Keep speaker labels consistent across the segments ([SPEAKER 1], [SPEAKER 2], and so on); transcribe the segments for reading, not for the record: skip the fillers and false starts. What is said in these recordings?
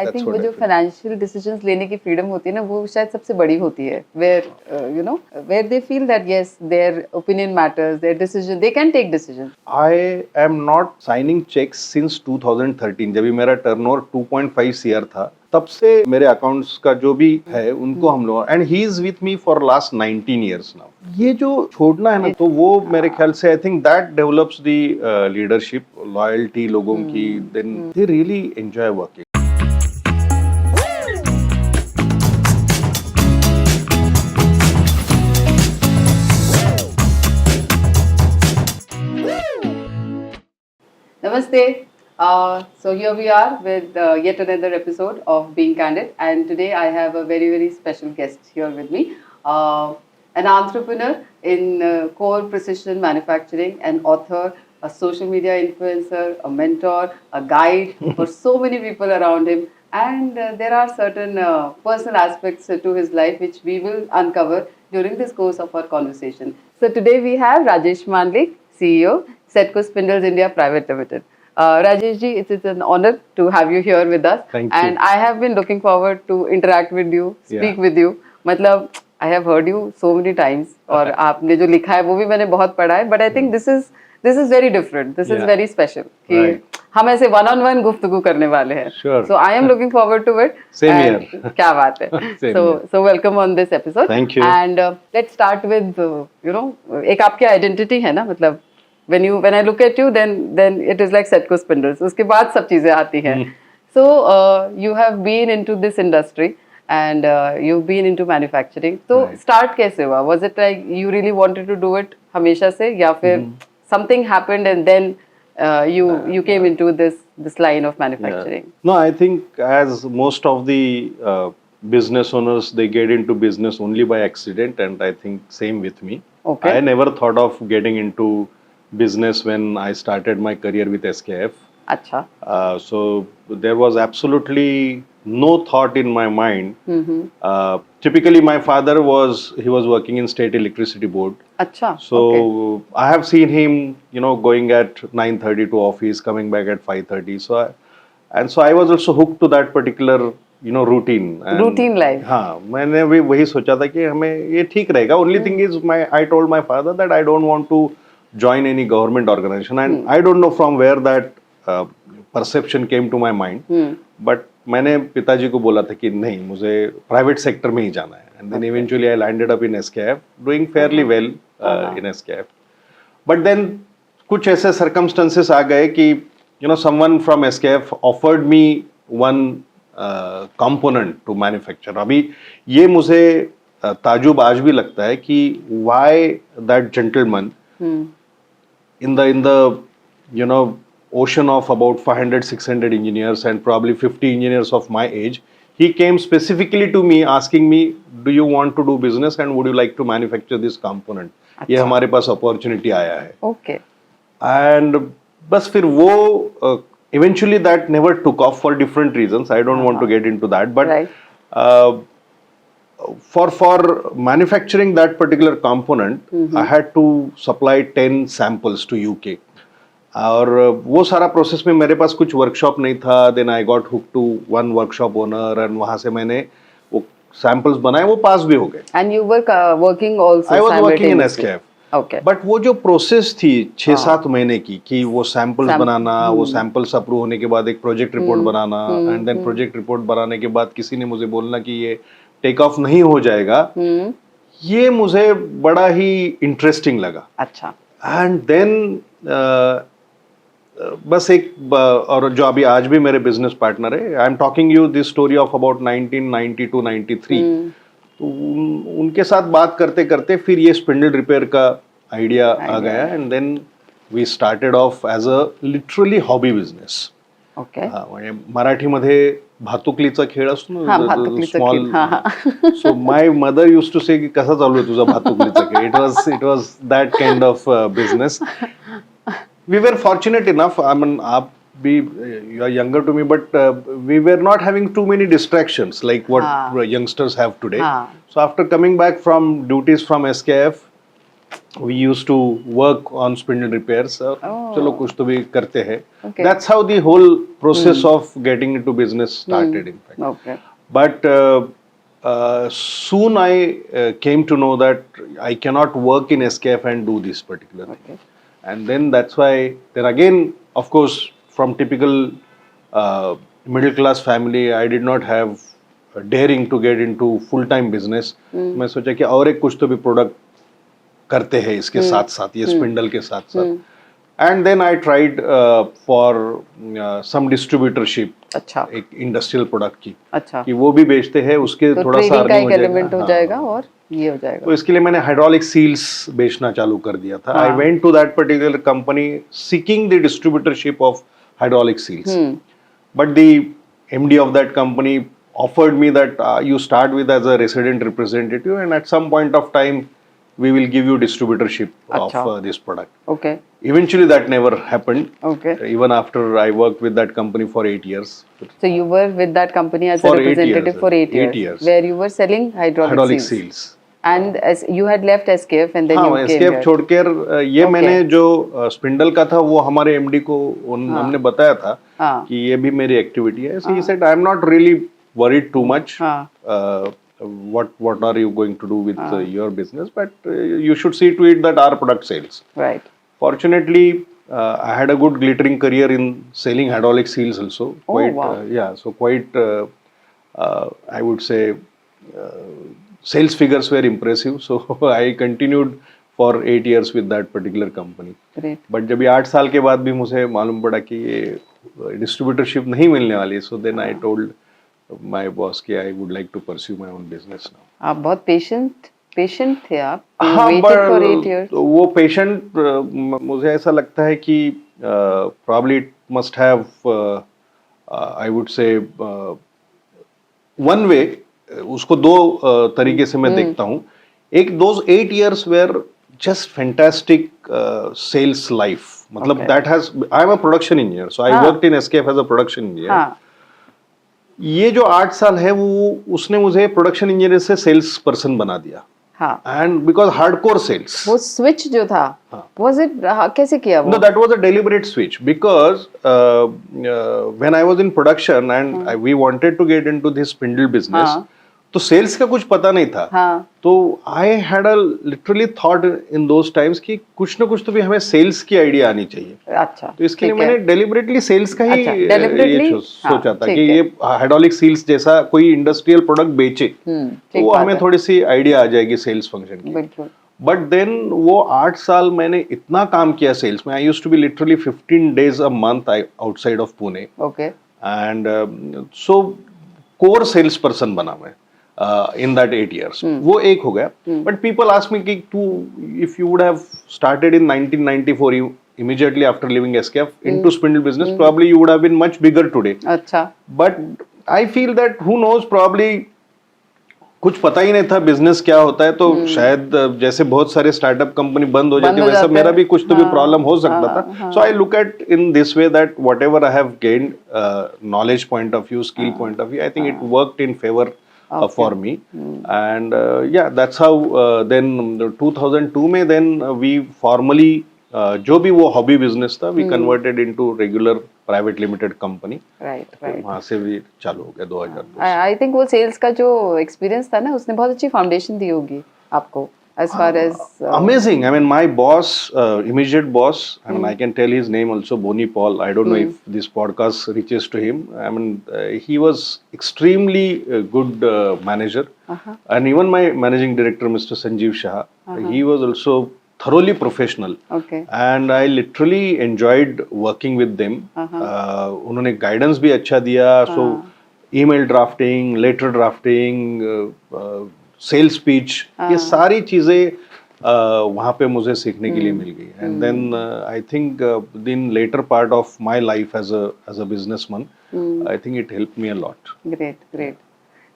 [SPEAKER 1] आई think वो जो financial decisions लेने की फ्रीडम होती है ना, वो शायद सबसे बड़ी होती है, where you know where they feel that yes their opinion matters, their decision, they can take decision.
[SPEAKER 2] I am not signing cheques since 2013. जब भी मेरा टर्नओवर 2.5 सीआर था, तब से मेरे अकाउंट्स का जो भी है उनको हम लोग, and he is with me for last 19 years now. ये जो छोड़ना है ना, तो वो मेरे ख्याल से I think that develops the leadership, loyalty लोगों की, then they really enjoy working.
[SPEAKER 1] Namaste. So here we are with yet another episode of Being Candid, and today I have a very special guest here with me, an entrepreneur in core precision manufacturing, an author, a social media influencer, a mentor, a guide for so many people around him, and there are certain personal aspects to his life which we will uncover during this course of our conversation. So today we have Rajesh Mandlik, CEO, Setco Spindles India Private Limited. Rajesh ji, it is an honor to have you here with us.
[SPEAKER 2] Thank
[SPEAKER 1] and
[SPEAKER 2] you.
[SPEAKER 1] I have been looking forward to interact with you, speak with you. मतलब I have heard you so many times और आपने जो लिखा है वो भी मैंने बहुत पढ़ा है. But I think this is very different. This is very special. कि हम ऐसे one-on-one गुफ्तगू करने वाले हैं.
[SPEAKER 2] Sure.
[SPEAKER 1] So I am looking forward to it.
[SPEAKER 2] Same here.
[SPEAKER 1] क्या बात है. So welcome on this episode.
[SPEAKER 2] Thank you.
[SPEAKER 1] And let's start with एक आपकी identity है ना, मतलब when I look at you, then it is like Setco Spindles. उसके बाद सब चीजें आती हैं. So you have been into this industry and you've been into manufacturing. तो start कैसे हुआ? Was it like you really wanted to do it हमेशा से, या फिर something happened and then you came into this line of manufacturing?
[SPEAKER 2] Yeah. No, I think as most of the business owners, they get into business only by accident, and I think same with me.
[SPEAKER 1] Okay.
[SPEAKER 2] I never thought of getting into business when I started my career with SKF.
[SPEAKER 1] अच्छा.
[SPEAKER 2] So there was absolutely no thought in my mind. Typically, my father was working in State Electricity Board.
[SPEAKER 1] अच्छा.
[SPEAKER 2] So
[SPEAKER 1] okay.
[SPEAKER 2] I have seen him, going at 9:30 to office, coming back at 5:30. So I was also hooked to that particular routine.
[SPEAKER 1] Routine life.
[SPEAKER 2] हाँ, मैंने भी वही सोचा था कि हमें ये ठीक रहेगा. Only thing is, I told my father that I don't want to join any government organization, and I don't know from where that perception came to my mind. But मैंने पिताजी को बोला था कि नहीं, मुझे प्राइवेट सेक्टर में ही जाना है. And then eventually I landed up in SKF, doing fairly well in SKF. But then कुछ ऐसे circumstances आ गए कि someone from SKF offered me one component to manufacture. अभी ये मुझे ताजुब आज भी लगता है कि why that gentleman in the ocean of about 500-600 engineers and probably 50 engineers of my age, he came specifically to me asking me, do you want to do business and would you like to manufacture this component? ये हमारे पास opportunity आया है.
[SPEAKER 1] Okay.
[SPEAKER 2] And बस फिर वो eventually that never took off for different reasons. I don't want to get into that, but
[SPEAKER 1] right.
[SPEAKER 2] For manufacturing that particular component, I had to supply 10 samples to UK. और वो सारा process में मेरे पास कुछ workshop नहीं था. Then I got hook to one workshop owner and वहां से मैंने वो सैंपल्स बनाए, वो पास भी हो गए.
[SPEAKER 1] And you were working also?
[SPEAKER 2] I was working in SKF.
[SPEAKER 1] Okay.
[SPEAKER 2] But वो जो प्रोसेस थी 6-7 महीने की, कि वो सैंपल्स बनाना, वो सैंपल्स अप्रूव होने के बाद एक प्रोजेक्ट रिपोर्ट बनाना, एंड देन प्रोजेक्ट रिपोर्ट बनाने के बाद किसी ने मुझे बोलना कि ये टेक ऑफ नहीं हो जाएगा, ये मुझे बड़ा ही इंटरेस्टिंग लगा.
[SPEAKER 1] अच्छा.
[SPEAKER 2] एंड देन बस एक और जो अभी आज भी मेरे बिजनेस पार्टनर है, I am talking you this story of about 1992-93. तो उनके साथ बात करते करते फिर ये स्पिंडल रिपेयर का आइडिया आ गया, and then we started off as a literally hobby business.
[SPEAKER 1] Okay.
[SPEAKER 2] म्हणजे मराठीमध्ये भातुकलीचा खेळ असतो
[SPEAKER 1] ना,
[SPEAKER 2] small. So my mother used to say की कसा चालू आहे तुझा भातुकलीचा खेळ. It was that kind of business. We were fortunate enough, I mean, you are younger to me, but we were not having too many distractions like what youngsters have today. So after coming back from duties from SKF, we used to work on spindle repairs.
[SPEAKER 1] Oh.
[SPEAKER 2] चलो कुछ तो भी करते हैं.
[SPEAKER 1] Okay.
[SPEAKER 2] That's how the whole process of getting into business started, in fact.
[SPEAKER 1] Okay.
[SPEAKER 2] But soon I came to know that I cannot work in SKF and do this particular thing.
[SPEAKER 1] Okay.
[SPEAKER 2] And then that's why, then again, of course, from typical middle class family, I did not have daring to get into full time business. मैं सोचा कि और एक कुछ तो भी product करते हैं इसके साथ साथ, ये स्पिंडल के साथ साथ. And then I tried for some distributorship.
[SPEAKER 1] अच्छा.
[SPEAKER 2] एक इंडस्ट्रियल प्रोडक्ट की,
[SPEAKER 1] अच्छा.
[SPEAKER 2] कि वो भी बेचते हैं, उसके
[SPEAKER 1] तो
[SPEAKER 2] थोड़ा सा
[SPEAKER 1] ट्रेडिंग का
[SPEAKER 2] अर्निंग
[SPEAKER 1] एक
[SPEAKER 2] हो
[SPEAKER 1] एलिमेंट हो
[SPEAKER 2] जाएगा.
[SPEAKER 1] जाएगा और ये हो जाएगा.
[SPEAKER 2] तो इसके लिए मैंने हाइड्रोलिक सील्स बेचना चालू कर दिया था. I went to that particular company seeking the distributorship of hydraulic seals. But the MD of that company offered me that you start with as a resident representative, and at some point of time we will give you distributorship of this product.
[SPEAKER 1] Okay.
[SPEAKER 2] Eventually that never happened.
[SPEAKER 1] Okay.
[SPEAKER 2] Even after I worked with that company for 8 years.
[SPEAKER 1] So you were with that company as
[SPEAKER 2] For
[SPEAKER 1] a
[SPEAKER 2] 8
[SPEAKER 1] representative
[SPEAKER 2] years,
[SPEAKER 1] for 8 years,
[SPEAKER 2] 8 years.
[SPEAKER 1] where you were selling hydraulic seals.
[SPEAKER 2] Seals.
[SPEAKER 1] And as you had left SKF and then
[SPEAKER 2] हाँ,
[SPEAKER 1] you came
[SPEAKER 2] SKF
[SPEAKER 1] here.
[SPEAKER 2] छोड़कर ये मैंने जो spindle का था वो हमारे MD को हमने बताया था कि ये भी मेरी एक्टिविटी है. So he said, I am not really worried too much. What are you going to do with your business? But you should see to it that our product sells.
[SPEAKER 1] Right.
[SPEAKER 2] Fortunately, I had a good glittering career in selling hydraulic seals also. Quite,
[SPEAKER 1] wow.
[SPEAKER 2] So quite, I would say, sales figures were impressive. So I continued for 8 years with that particular company.
[SPEAKER 1] Great.
[SPEAKER 2] But जब ये 8 साल के बाद भी मुझे मालूम पड़ा कि ये डिस्ट्रीब्यूटरशिप नहीं मिलने वाली, so then I told my boss कि I would like to pursue my own business now.
[SPEAKER 1] आप बहुत पेशेंट थे आप.
[SPEAKER 2] हाँ,
[SPEAKER 1] waited for 8 years.
[SPEAKER 2] तो वो पेशेंट मुझे ऐसा लगता है कि probably it must have I would say one way. उसको दो तरीके से मैं देखता हूँ. एक those 8 years were just fantastic sales life. मतलब that has, I am a production engineer, so I worked in SKF as a production engineer. ये जो 8 साल है वो उसने मुझे प्रोडक्शन इंजीनियर से सेल्स पर्सन बना दिया. And because hardcore sales.
[SPEAKER 1] वो switch जो था, was it कैसे किया वो?
[SPEAKER 2] No, that was a deliberate switch because when I was in production and we wanted to get into this spindle business, तो सेल्स का कुछ पता नहीं था. तो I had a literally thought in those times कि कुछ ना कुछ तो भी हमें सेल्स की आइडिया आनी चाहिए.
[SPEAKER 1] अच्छा.
[SPEAKER 2] तो इसके लिए मैंने डेलिबरेटली सेल्स का ही
[SPEAKER 1] ये
[SPEAKER 2] सोचा था कि ये हाइड्रोलिक सील्स जैसा कोई इंडस्ट्रियल प्रोडक्ट बेचे तो वो हमें थोड़ी सी आइडिया आ जाएगी सेल्स फंक्शन की.
[SPEAKER 1] बिल्कुल.
[SPEAKER 2] बट देन वो 8 साल मैंने इतना काम किया सेल्स में. I used to be literally 15 days a month outside of Pune.
[SPEAKER 1] Okay.
[SPEAKER 2] And so core sales person बना मैं in that 8 years. वो एक हो गया. But people ask me कि तू if you would have started in 1994 immediately after leaving SKF into spindle business, probably you would have been much bigger today.
[SPEAKER 1] अच्छा.
[SPEAKER 2] But I feel that who knows, probably कुछ पता ही नहीं था business क्या होता है. तो शायद जैसे बहुत सारे स्टार्टअप कंपनी बंद हो जाती है वैसा मेरा भी कुछ तो भी प्रॉब्लम हो सकता था. So I look at in this way that whatever I have gained knowledge point of view, skill point of view, I think it worked in favour for me. And yeah, that's how then 2002 में then we formally जो भी वो hobby business था we converted into regular private limited company.
[SPEAKER 1] Right.
[SPEAKER 2] वहाँ से भी चालू हो गया 2002.
[SPEAKER 1] I think वो सेल्स का जो एक्सपीरियंस था ना उसने बहुत अच्छी फाउंडेशन दी होगी आपको. As far as
[SPEAKER 2] amazing. I mean, my boss, immediate boss, and I can tell his name also, Boni Paul. I don't know if this podcast reaches to him. I mean, he was extremely good manager, and even my managing director, Mr. Sanjeev Shah, he was also thoroughly professional.
[SPEAKER 1] Okay.
[SPEAKER 2] And I literally enjoyed working with them. उन्होंने guidance भी अच्छा दिया. So, email drafting, letter drafting. Sales speech, ये सारी चीजें वहाँ पे मुझे सीखने के लिए मिल गई. And then I think in later part of my life as a businessman, I think it help me a lot.
[SPEAKER 1] Great.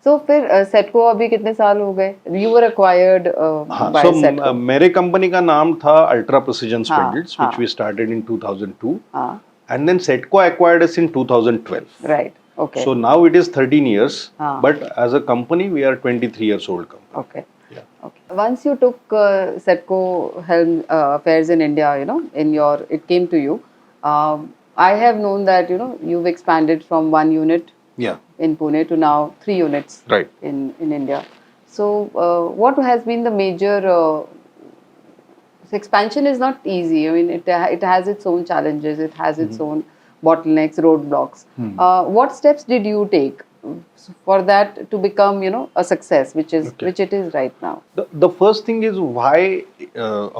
[SPEAKER 1] So फिर सेटको अभी कितने साल हो गए? You were acquired by Setco.
[SPEAKER 2] मेरे कंपनी का नाम था ultra precision spindles, which we started in 2002. And then Setco acquired us in 2012.
[SPEAKER 1] Right. Okay.
[SPEAKER 2] So now it is 13 years, but as a company we are 23 years old company.
[SPEAKER 1] Okay.
[SPEAKER 2] Yeah.
[SPEAKER 1] Okay. Once you took Setco helm affairs in India, it came to you. I have known that you've expanded from one unit
[SPEAKER 2] Yeah.
[SPEAKER 1] in Pune to now 3 units
[SPEAKER 2] Right.
[SPEAKER 1] in India. So, what has been the major expansion is not easy. I mean, it has its own challenges. It has its own bottlenecks, roadblocks. What steps did you take for that to become, a success,
[SPEAKER 2] Okay.
[SPEAKER 1] which it is right now?
[SPEAKER 2] The first thing is why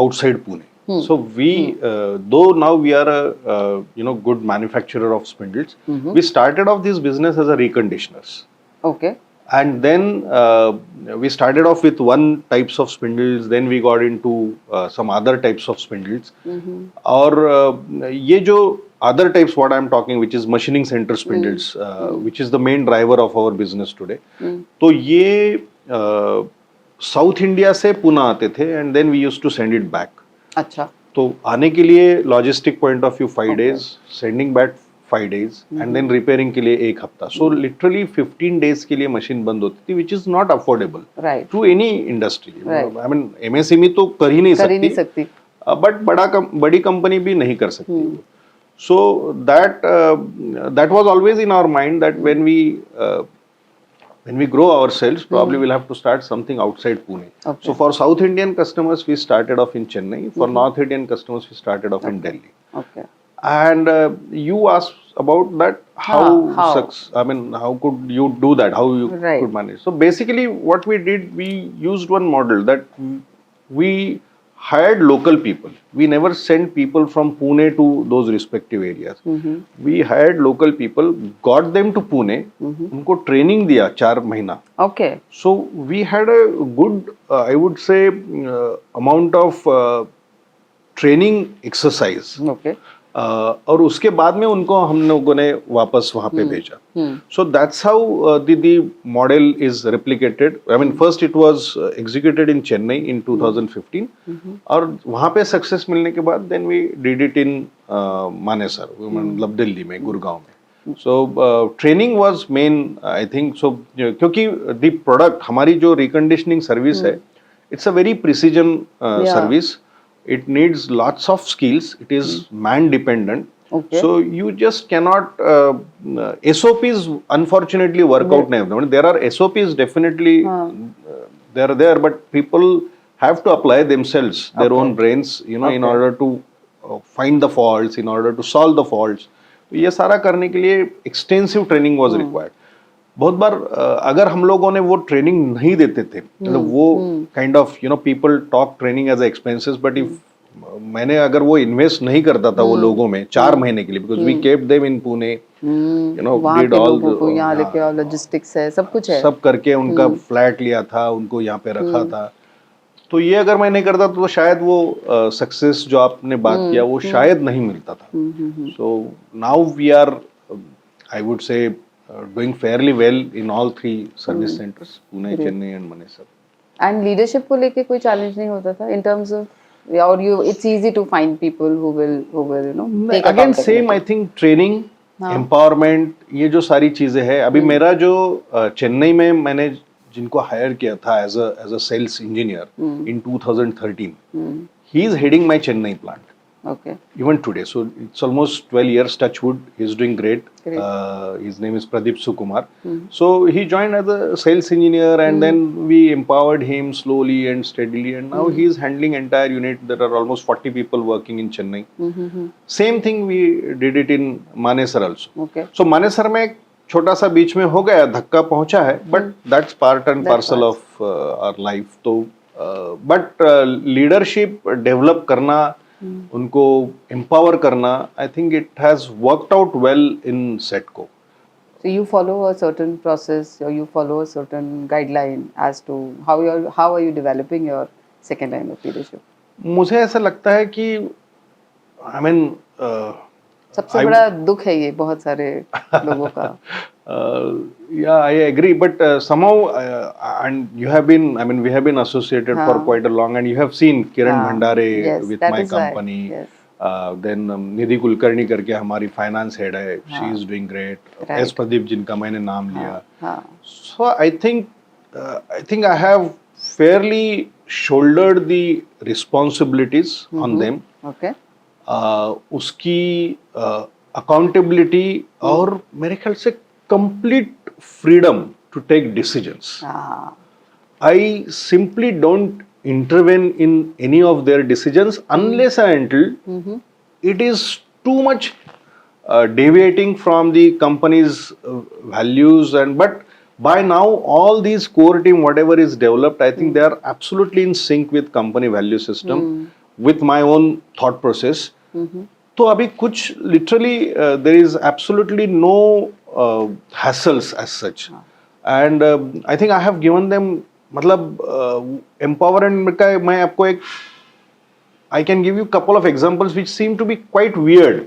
[SPEAKER 2] outside Pune. So we, though now we are a good manufacturer of spindles, we started off this business as a reconditioners.
[SPEAKER 1] Okay.
[SPEAKER 2] And then we started off with one types of spindles, then we got into some other types of spindles. और ये जो other types what I am talking, which is machining center spindles, which is the main driver of our business today. तो ये south India से पुणे आते थे and then we used to send it back.
[SPEAKER 1] अच्छा.
[SPEAKER 2] तो आने के लिए logistic point of view 5 days, sending back 5 days and then repairing के लिए 1 हफ्ता. सो लिटरली 15 days के लिए मशीन बंद होती थी, which is not affordable to any industry. I mean MSME तो कर ही नहीं सकती, बट बड़ी कंपनी भी नहीं कर सकती. So that was always in our mind that when we grow ourselves, probably we'll have to start something outside Pune. Okay. So for South Indian customers, we started off in Chennai. For North Indian customers, we started off in Delhi.
[SPEAKER 1] Okay.
[SPEAKER 2] And you asked about that. How? I mean, how could you do that? How you could manage? So basically, what we did, we used one model that we hired local people. We never sent people from Pune to those respective areas. We hired local people, got them to Pune, उनको training दिया 4 महीना.
[SPEAKER 1] Okay.
[SPEAKER 2] So we had a good, I would say, amount of training exercise.
[SPEAKER 1] Okay.
[SPEAKER 2] और उसके बाद में उनको हम लोगों ने वापस वहाँ पे भेजा. So that's how the model is replicated. I mean, first it was executed in Chennai in 2015. और वहाँ पे सक्सेस मिलने के बाद then we did it in Manesar, मतलब दिल्ली में, गुड़गांव में. So training was main, I think. So क्योंकि the product, हमारी जो reconditioning service है, it's a very precision service. It needs lots of skills. It is man dependent.
[SPEAKER 1] Okay.
[SPEAKER 2] So you just cannot SOPs unfortunately work out now. There are SOPs definitely they are there, but people have to apply themselves their own brains, in order to find the faults, in order to solve the faults. तो ये सारा करने के लिए extensive training was required. बहुत बार अगर हम लोगों ने वो ट्रेनिंग नहीं देते थे, मतलब वो kind of people talk training as expenses, but if मैंने अगर वो इन्वेस्ट नहीं करता था वो लोगों में 4 महीने के लिए, because we kept them in Pune, did all
[SPEAKER 1] यहाँ लेके आओ, लॉजिस्टिक्स है, सब कुछ है,
[SPEAKER 2] सब करके उनका फ्लैट लिया था, उनको यहाँ पे रखा था. तो ये अगर मैं नहीं करता तो शायद वो सक्सेस जो आपने बात किया वो शायद नहीं मिलता था. So now we are, I would say, doing fairly well in all 3 service centers, Pune, Chennai and Manesar.
[SPEAKER 1] And leadership को लेके कोई challenge नहीं होता था in terms of, or it's easy to find people who will take
[SPEAKER 2] again same, I think training, empowerment, ये जो सारी चीजें हैं. अभी मेरा जो चेन्नई में मैंने जिनको हायर किया था as a sales engineer in 2013, he is heading my Chennai plant.
[SPEAKER 1] Okay.
[SPEAKER 2] Even today, so it's almost 12 years. Touch wood, he's doing great. His name is Pradeep Sukumar. So he joined as a sales engineer, and then we empowered him slowly and steadily, and now he is handling entire unit. There are almost 40 people working in Chennai. Same thing we did it in Manesar also.
[SPEAKER 1] Okay.
[SPEAKER 2] So Manesar में एक छोटा सा बीच में हो गया, धक्का पहुंचा है, but that's part and parcel of our life. तो but leadership develop करना, उनको empower करना, I think it has worked out well in Setco.
[SPEAKER 1] So you follow a certain process, or you follow a certain guideline as to how are you developing your second line of leadership?
[SPEAKER 2] मुझे ऐसा लगता है कि I mean
[SPEAKER 1] सबसे बड़ा दुख है ये बहुत सारे लोगों का.
[SPEAKER 2] Yeah, I agree, but somehow and you have been, I mean, we have been associated for quite a long, and you have seen Kiran Bhandare with my company.
[SPEAKER 1] Yes.
[SPEAKER 2] Then Nidhi Kulkarni करके हमारी finance head है, she is doing great. S Pradeep जिनका मैंने नाम लिया. So I think I have fairly shouldered the responsibilities on them.
[SPEAKER 1] Okay.
[SPEAKER 2] उसकी accountability और मेरे ख्याल से complete freedom to take decisions. I simply don't intervene in any of their decisions unless and until it is too much deviating from the company's values. And but by now all these core team whatever is developed, I think they are absolutely in sync with company value system, with my own thought process. तो अभी कुछ literally there is absolutely no hassles as such. And I think I have given them मतलब empowerment का मैं आपको एक I can give you couple of examples which seem to be quite weird,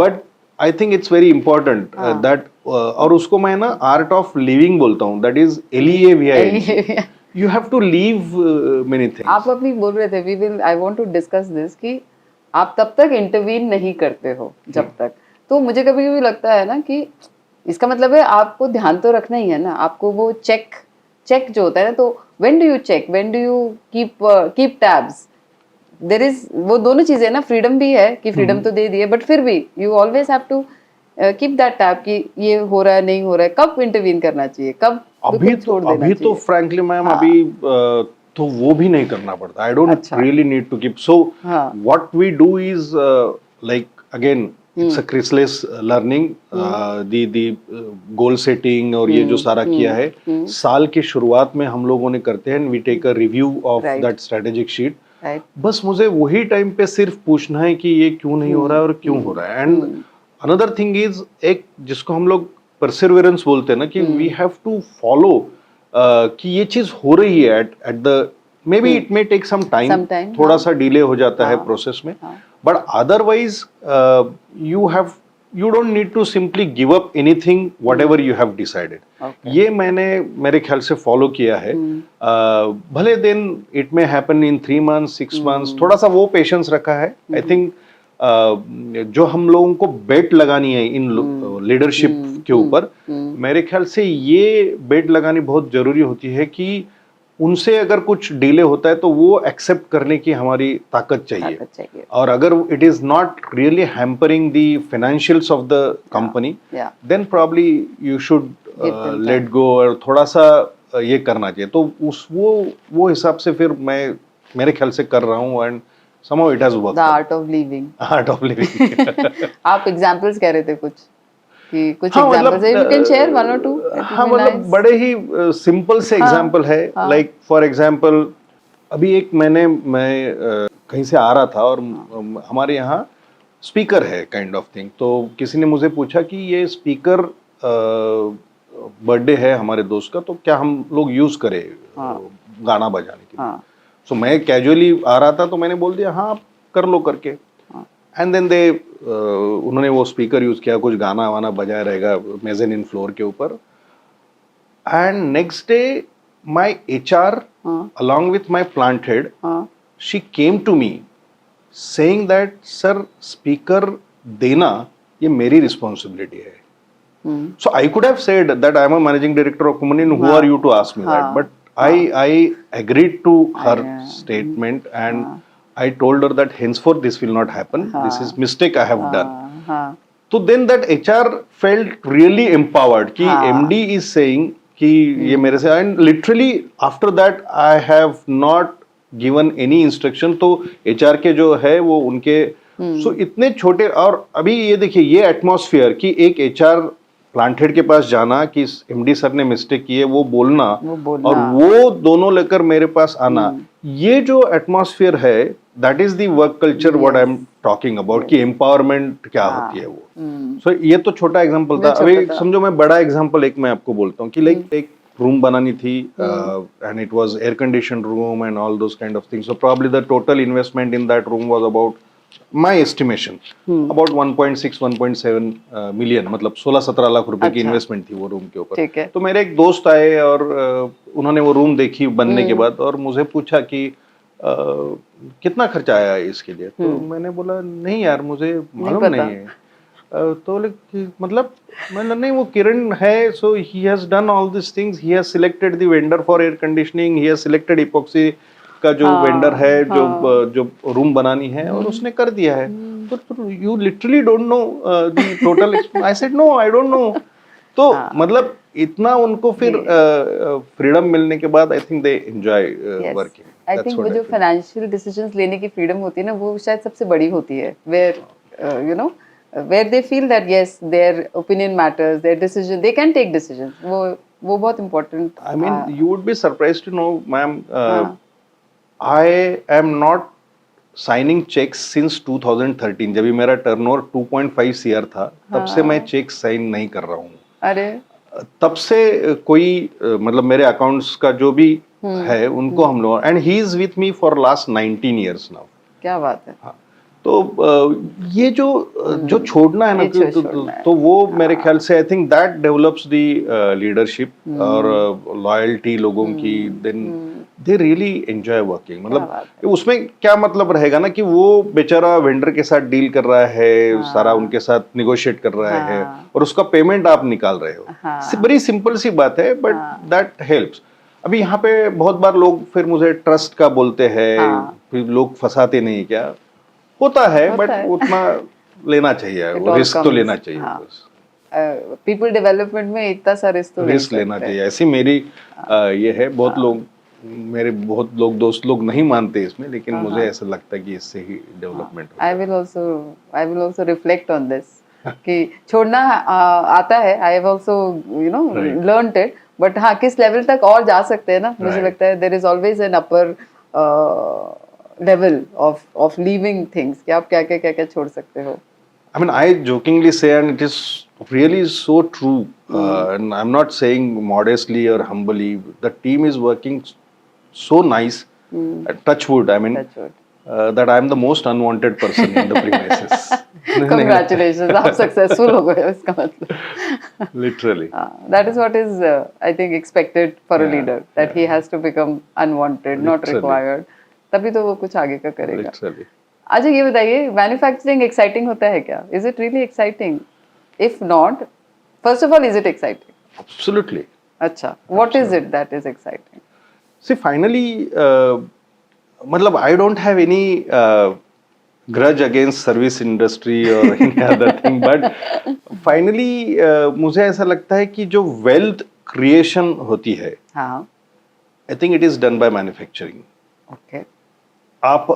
[SPEAKER 2] but I think it's very important that और उसको मैं ना art of living बोलता हूँ, that is LEAVING. You have to leave many things.
[SPEAKER 1] आप अभी बोल रहे थे I want to discuss this कि आप तब तक इंटरवीन नहीं करते हो जब तक, तो मुझे कभी कभी लगता है ना कि इसका मतलब है आपको ध्यान तो रखना ही है ना, आपको वो चेक जो होता है ना, तो when do you check, when do you keep tabs, there is वो दोनों चीजें ना, फ्रीडम भी है कि फ्रीडम तो दे दी है, बट फिर भी you always have to keep that tab कि ये हो रहा है नहीं हो रहा है, कब इंटरवीन करना चाहिए, कब छोड़ देना चाहिए.
[SPEAKER 2] तो फ्रैंकली मैम अभी तो वो भी नहीं करना पड़ता. I don't really need to keep. So what we do is like again it's a crisisless learning, the goal setting और ये जो सारा किया है साल की शुरुआत में हम लोगों ने करते हैं. We take a review of that strategic sheet. बस मुझे वही टाइम पे सिर्फ पूछना है कि ये क्यों नहीं हो रहा है और क्यों हो रहा है. एंड अनदर थिंग इज एक जिसको हम लोग परसिवरेंस बोलते हैं ना, कि वी हैव टू फॉलो कि ये चीज हो रही है at the maybe it may take some time, थोड़ा सा डिले हो जाता है प्रोसेस में, but otherwise you don't need to simply give up anything whatever you have decided. ये मैंने मेरे ख्याल से फॉलो किया है. भले दिन it may happen in 3 months 6 months, थोड़ा सा वो पेशेंस रखा है. आई थिंक जो हम लोगों को बेट लगानी है इन लीडरशिप के ऊपर, मेरे ख्याल से ये बेट लगानी बहुत जरूरी होती है कि उनसे अगर कुछ डिले होता है तो वो एक्सेप्ट करने की हमारी ताकत चाहिए. और अगर it is not really hampering the financials of the company, then probably you should let go और थोड़ा सा ये करना चाहिए. तो उस वो हिसाब से फिर मैं मेरे ख्याल से कर रहा हूँ. And somehow it has worked.
[SPEAKER 1] The art of living.
[SPEAKER 2] Art of living.
[SPEAKER 1] आप एग्जांपल्स कह रहे थे कुछ कि कुछ एग्जांपल्स है, you can share one or two.
[SPEAKER 2] हाँ मतलब बड़े ही सिंपल से एग्जांपल है. लाइक फॉर एग्जांपल अभी एक मैं कहीं से आ रहा था और हमारे यहाँ स्पीकर है काइंड ऑफ थिंग. तो किसी ने मुझे पूछा कि ये स्पीकर बर्थडे है हमारे दोस्त का, तो क्या हम लोग यूज करें गाना बजाने के लिए. सो मैं कैजुअली आ रहा था तो मैंने बोल दिया हाँ आप कर लो करके. एंड देन उन्होंने वो स्पीकर यूज किया, कुछ गाना वाना बजाया रहेगा मेज़ेनिन फ्लोर के ऊपर. And next day my HR along with my plant head, she came to me saying that sir speaker देना ये मेरी responsibility है. So I could have said that I am a managing director of company and who are you to ask me that, but I agreed to her statement and I told her that henceforth this will not happen. This is mistake I have done. So then that HR felt really empowered कि MD is saying कि ये मेरे से, and literally after that I have not given any instruction. तो HR के जो है वो उनके so इतने छोटे. और अभी ये देखिए ये एटमॉस्फेयर कि एक HR प्लांट हेड के पास जाना कि एमडी सर ने मिस्टेक की है, वो बोलना और वो दोनों लेकर मेरे पास आना, ये जो एटमॉस्फेयर है that is the work culture what I am talking about कि एम्पावरमेंट क्या होती है वो. सो ये तो छोटा एग्जांपल था. अभी समझो मैं बड़ा एग्जांपल एक मैं आपको बोलता हूँ कि लाइक एक रूम बनानी थी and it was air condition room and all those kind of things. So probably the total investment in that room was about my estimation about 1.6-1.7 million, मतलब 16-17 लाख रुपए की इन्वेस्टमेंट थी वो रूम के ऊपर. तो मेरे एक दोस्त आए और उन्होंने वो रूम देखी बनने के बाद और मुझे पूछा कि कितना खर्चा आया है इसके लिए. तो मैंने बोला नहीं यार मुझे मालूम नहीं है. तो मतलब मैंने नहीं वो किरण है, so he has done all this things, he has selected the vendor for air conditioning, he has selected epoxy का जो वेंडर है, जो रूम बनानी है, और उसने कर दिया है. तो you literally don't know the total. I said no, I don't know. तो मतलब इतना उनको फिर फ्रीडम मिलने के बाद I think they enjoy working.
[SPEAKER 1] I think वो जो फाइनेंशियल डिसीजंस लेने की फ्रीडम होती है ना, वो शायद सबसे बड़ी होती है. Where you know where they feel that yes, their opinion matters, their decision, they can take decisions. वो बहुत important.
[SPEAKER 2] I mean, you would be surprised to know, ma'am, I am not signing checks since 2013. जब भी मेरा turnover 2.5 CR था, तब से मैं check sign नहीं कर रहा हूँ.
[SPEAKER 1] अरे
[SPEAKER 2] तब से कोई मतलब मेरे अकाउंट्स का जो भी है उनको हम लोग, and he is with me for last 19 years now.
[SPEAKER 1] क्या बात है.
[SPEAKER 2] हाँ. तो ये जो छोड़ना है ना, तो वो मेरे ख्याल से I think that develops the leadership और लॉयल्टी लोगों की. Then they really enjoy working. मतलब उसमें क्या मतलब रहेगा ना कि वो बेचारा वेंडर के साथ डील कर रहा है, सारा उनके साथ निगोशिएट कर रहा है, और उसका पेमेंट आप निकाल रहे हो. बड़ी सिंपल सी बात है, बट दैट हेल्प्स. अभी यहाँ पे बहुत बार लोग फिर मुझे ट्रस्ट का बोलते हैं, फिर लोग फंसाते नहीं. क्या होता है, बट उतना लेना चाहिए, रिस्क तो लेना चाहिए.
[SPEAKER 1] पीपल डेवलपमेंट में इतना सा रिस्क
[SPEAKER 2] लेना चाहिए. ऐसी मेरी ये है. बहुत लोग दोस्त लोग नहीं मानते इसमें, लेकिन मुझे ऐसा लगता है कि इससे ही डेवलपमेंट होता है.
[SPEAKER 1] I will also reflect on this कि छोड़ना आता है. I have also learned it, but हाँ, किस लेवल तक और जा सकते हैं ना. मुझे लगता है there is always an upper level of leaving things. कि आप क्या छोड़ सकते हो.
[SPEAKER 2] I mean, I jokingly say, and it is really so true, and I'm not saying modestly or humbly, the team is working so nice. Touch wood, I mean, that I'm the most unwanted person in the premises.
[SPEAKER 1] Congratulations, आप successful हो गए इसका मतलब.
[SPEAKER 2] Literally.
[SPEAKER 1] That is what is I think expected for a leader, that he has to become unwanted, not required. तभी तो वो कुछ आगे का करेगा. अच्छा, ये बताइए, मैन्युफैक्चरिंग एक्साइटिंग होता है क्या? Is it really exciting? If not, first of all, is it exciting?
[SPEAKER 2] Absolutely.
[SPEAKER 1] अच्छा, what is it that is exciting?
[SPEAKER 2] See finally, मतलब I don't have any grudge against service industry or any other thing, but finally मुझे ऐसा लगता है कि जो wealth creation होती है, I think it is done by manufacturing.
[SPEAKER 1] Okay.
[SPEAKER 2] आप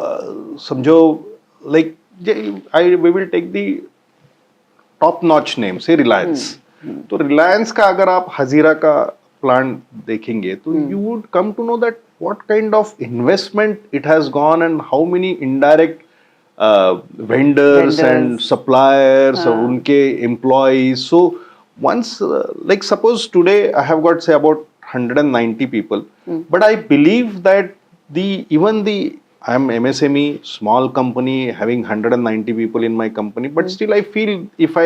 [SPEAKER 2] समझो, like we will take the top notch name, say Reliance. तो Reliance का अगर आप हजीरा का प्लांट देखेंगे तो you would come to know that what kind of investment it has gone and how many indirect vendors and suppliers or unke employees. So once like suppose today I have got say about 190 people, but I believe that I'm MSME, small company having 190 people in my company, but still I feel if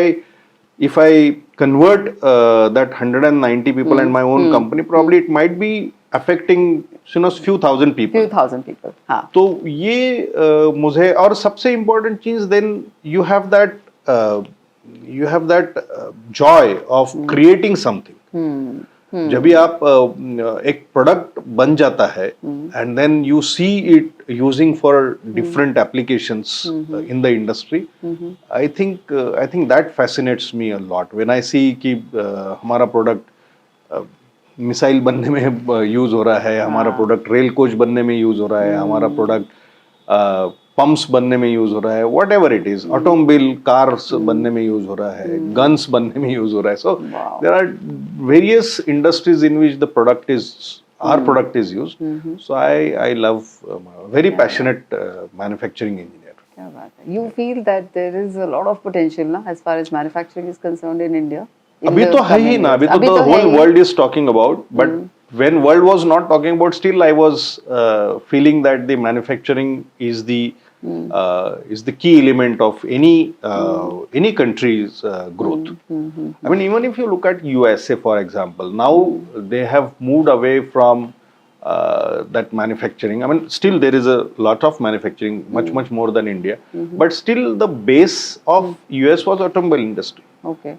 [SPEAKER 2] I convert that 190 people and my own company, probably it might be affecting few thousand people. हाँ. तो ये मुझे, और सबसे important चीज, then you have that joy of creating something. जब भी आप एक प्रोडक्ट बन जाता है and then you see it using for different applications in the industry, I think that fascinates me a lot when I see कि हमारा product missile बनने में यूज हो रहा है, हमारा प्रोडक्ट रेल कोच बनने में यूज हो रहा है, हमारा प्रोडक्ट पंप्स बनने में यूज हो रहा है, what ever it is, automobile cars बनने में यूज हो रहा है, गन्स बनने में यूज हो रहा है. So there are various industries in which the product is our product is used. So I love very passionate manufacturing engineer.
[SPEAKER 1] क्या बात है. You feel that there is a lot of potential ना as far as manufacturing is concerned in India?
[SPEAKER 2] अभी तो है ही ना, अभी तो the whole world is talking about, but when world was not talking about, still I was feeling that the manufacturing is the key element of any country's growth. I mean, even if you look at USA, for example, now they have moved away from that manufacturing. I mean, still there is a lot of manufacturing, much more than India, but still the base of US was automobile industry.
[SPEAKER 1] Okay.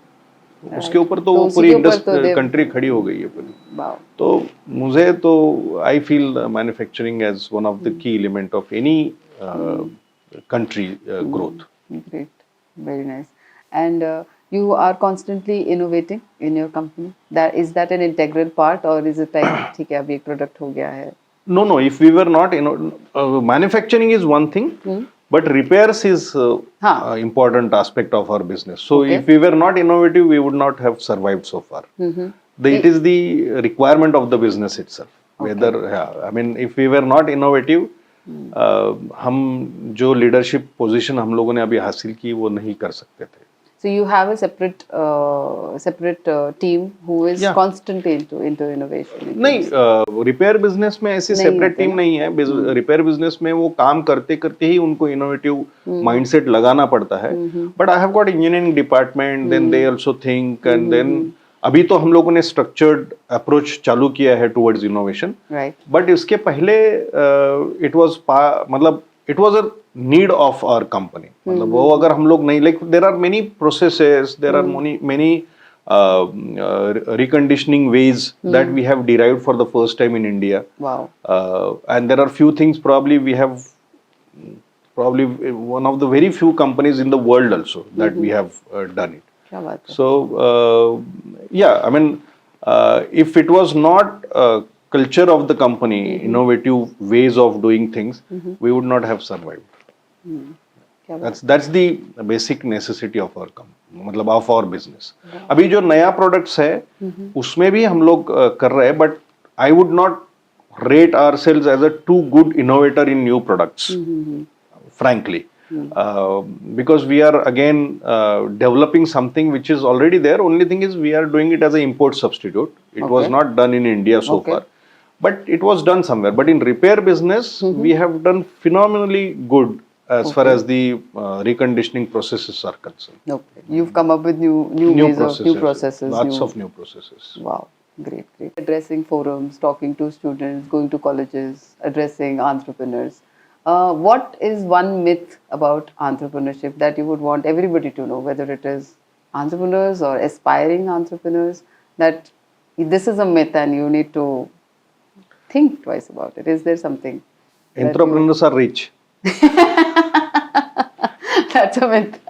[SPEAKER 2] उसके ऊपर तो
[SPEAKER 1] तो
[SPEAKER 2] वो
[SPEAKER 1] उसी
[SPEAKER 2] पूरी
[SPEAKER 1] के ऊपर तो
[SPEAKER 2] कंट्री खड़ी हो गई है पूरी।
[SPEAKER 1] वाओ,
[SPEAKER 2] तो मुझे तो I feel manufacturing as one of the key element of any country growth.
[SPEAKER 1] great, very nice. And you are constantly innovating in your company. That is that an integral part, or is it like ठीक है अभी एक product हो गया है?
[SPEAKER 2] No, no. If we were not, manufacturing is one thing, but repairs is
[SPEAKER 1] हाँ.
[SPEAKER 2] important aspect of our business. So
[SPEAKER 1] Okay.
[SPEAKER 2] if we were not innovative, we would not have survived so far. It is the requirement of the business itself. Whether, yeah, I mean, if we were not innovative, हम जो leadership position हम लोगों ने अभी हासिल की वो नहीं कर सकते थे.
[SPEAKER 1] So you have a separate team who is
[SPEAKER 2] Yeah.
[SPEAKER 1] constantly into innovation.
[SPEAKER 2] नहीं, रिपेयर बिजनेस में ऐसी
[SPEAKER 1] नहीं
[SPEAKER 2] सेपरेट
[SPEAKER 1] होते
[SPEAKER 2] टीम
[SPEAKER 1] ना?
[SPEAKER 2] नहीं है. रिपेयर बिजनेस में वो काम करते करते ही उनको इनोवेटिव माइंडसेट लगाना पड़ता है. But I have got engineering department, then they also think, and then अभी तो हम लोगों ने स्ट्रक्चर्ड अप्रोच चालू किया है टुवर्ड्स इनोवेशन.
[SPEAKER 1] Right.
[SPEAKER 2] बट इसके पहले इट वाज मतलब it was a need of our company. मतलब वो अगर हम लोग नहीं, like there are many processes, there are many reconditioning ways that we have derived for the first time in India.
[SPEAKER 1] Wow.
[SPEAKER 2] And there are few things probably we have, probably one of the very few companies in the world also that we have done it.
[SPEAKER 1] क्या बात है?
[SPEAKER 2] So yeah, I mean, if it was not culture of the company, innovative ways of doing things, we would not have survived.
[SPEAKER 1] क्या बात?
[SPEAKER 2] That's the basic necessity of our company, मतलब of our business. अभी जो नया products है उसमें भी हम लोग कर रहे हैं, but I would not rate ourselves as a too good innovator in new products, frankly, because we are again developing something which is already there. Only thing is we are doing it as an import substitute. It was not done in India so far, but it was done somewhere. But in repair business, we have done phenomenally good as far as the reconditioning processes are concerned.
[SPEAKER 1] Okay. You've come up with new ways of new processes.
[SPEAKER 2] Lots of new processes.
[SPEAKER 1] Wow, great. Addressing forums, talking to students, going to colleges, addressing entrepreneurs. What is one myth about entrepreneurship that you would want everybody to know, whether it is entrepreneurs or aspiring entrepreneurs, that this is a myth and you need to think twice about it? Is there something?
[SPEAKER 2] Entrepreneurs are rich.
[SPEAKER 1] That's a myth.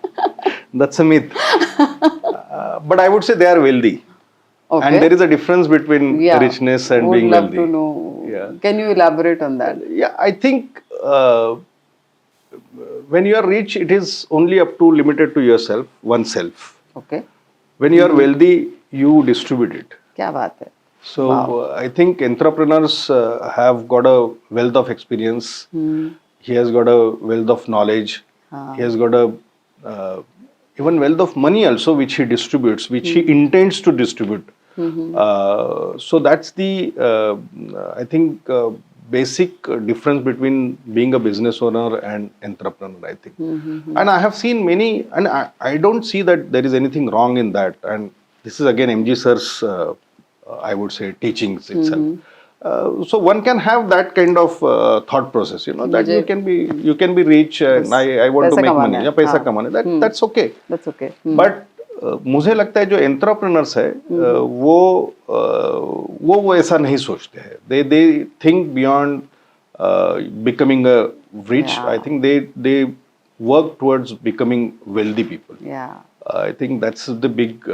[SPEAKER 2] That's a myth. But I would say they are wealthy.
[SPEAKER 1] Okay.
[SPEAKER 2] And there is a difference between richness and being wealthy.
[SPEAKER 1] Would love to know.
[SPEAKER 2] Yeah.
[SPEAKER 1] Can you elaborate on that?
[SPEAKER 2] Yeah, I think when you are rich, it is only up to limited to yourself, oneself.
[SPEAKER 1] Okay.
[SPEAKER 2] When you are wealthy, you distribute it.
[SPEAKER 1] क्या बात है?
[SPEAKER 2] So I think entrepreneurs have got a wealth of experience. He has got a wealth of knowledge. He has got a even wealth of money also, which he distributes, which he intends to distribute. So that's the I think basic difference between being a business owner and entrepreneur, I think. And I have seen many, and I don't see that there is anything wrong in that. And this is again MG sir's I would say teachings itself. So one can have that kind of thought process, you know, that you can be rich and I want to make money, या पैसा कमाना, that's okay.
[SPEAKER 1] That's okay.
[SPEAKER 2] But मुझे लगता है जो entrepreneurs है वो ऐसा नहीं सोचते हैं. They think beyond becoming a rich.
[SPEAKER 1] Yeah.
[SPEAKER 2] I think they work towards becoming wealthy people.
[SPEAKER 1] Yeah.
[SPEAKER 2] I think that's the big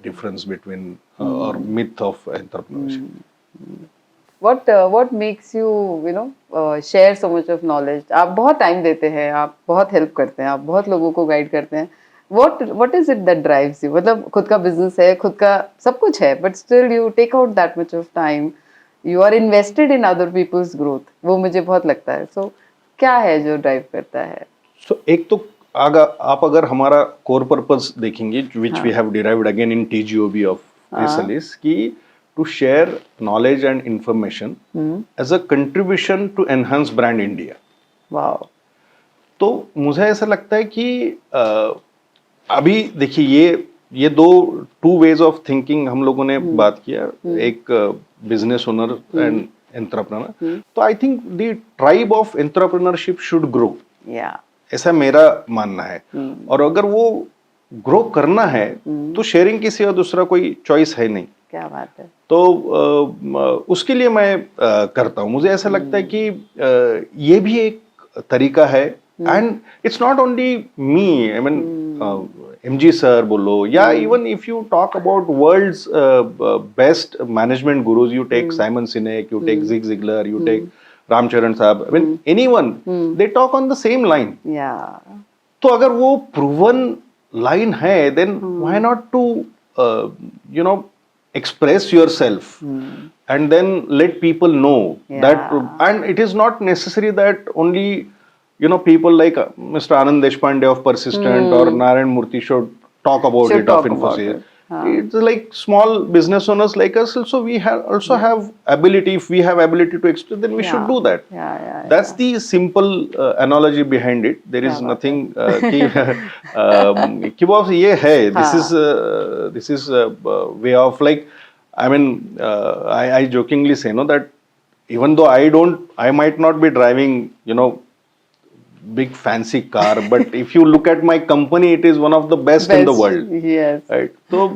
[SPEAKER 2] difference between or myth of entrepreneurship.
[SPEAKER 1] What makes you share so much of knowledge? आप बहुत time देते हैं, आप बहुत help करते हैं, आप बहुत लोगों को गाइड करते हैं. What is it that drives you? मतलब खुद का बिजनेस है, खुद का सब कुछ है, but still you take out that much of time. You are invested in other people's growth. वो मुझे बहुत लगता है. So क्या है जो ड्राइव करता है?
[SPEAKER 2] So एक तो आप अगर हमारा कोर पर्पस देखेंगे, which we have derived again in TGOB of Chrysalis, कि to share knowledge and information as a contribution to enhance brand India.
[SPEAKER 1] Wow.
[SPEAKER 2] तो मुझे ऐसा लगता है कि अभी देखिए ये टू वेज ऑफ थिंकिंग हम लोगों ने बात किया, एक बिजनेस ओनर एंड एंटरप्रेन्योर. तो I think the tribe of entrepreneurship should grow.
[SPEAKER 1] Yeah.
[SPEAKER 2] ऐसा मेरा मानना है. और अगर वो ग्रो करना है तो शेयरिंग की सिवा दूसरा कोई चॉइस है नहीं।
[SPEAKER 1] क्या बात है।
[SPEAKER 2] तो उसके लिए मैं करता हूँ। मुझे ऐसा लगता है कि ये भी एक तरीका है and it's not only me, I mean MG sir बोलो या even if you talk about world's best management gurus, you take Simon Sinek, you take Zig Ziglar, you take Ram Charan साहब, I mean anyone, they talk on the same line. तो अगर वो proven line है then why not to you know express yourself and then let people know that, and it is not necessary that only people like Mr. Anand Deshpande of Persistent or Narayan Murthy should talk about
[SPEAKER 1] Should
[SPEAKER 2] it
[SPEAKER 1] talk
[SPEAKER 2] of
[SPEAKER 1] about
[SPEAKER 2] Infosys.
[SPEAKER 1] it.
[SPEAKER 2] It's like small business owners like us also, we have ability. If we have ability to express, then we should do that. That's the simple analogy behind it. There is nothing कि boss ये है, this is way of like, I mean, I jokingly say no that even though I might not be driving big fancy car, but if you look at my company, it is one of the best in the world.
[SPEAKER 1] Yes.
[SPEAKER 2] Right. So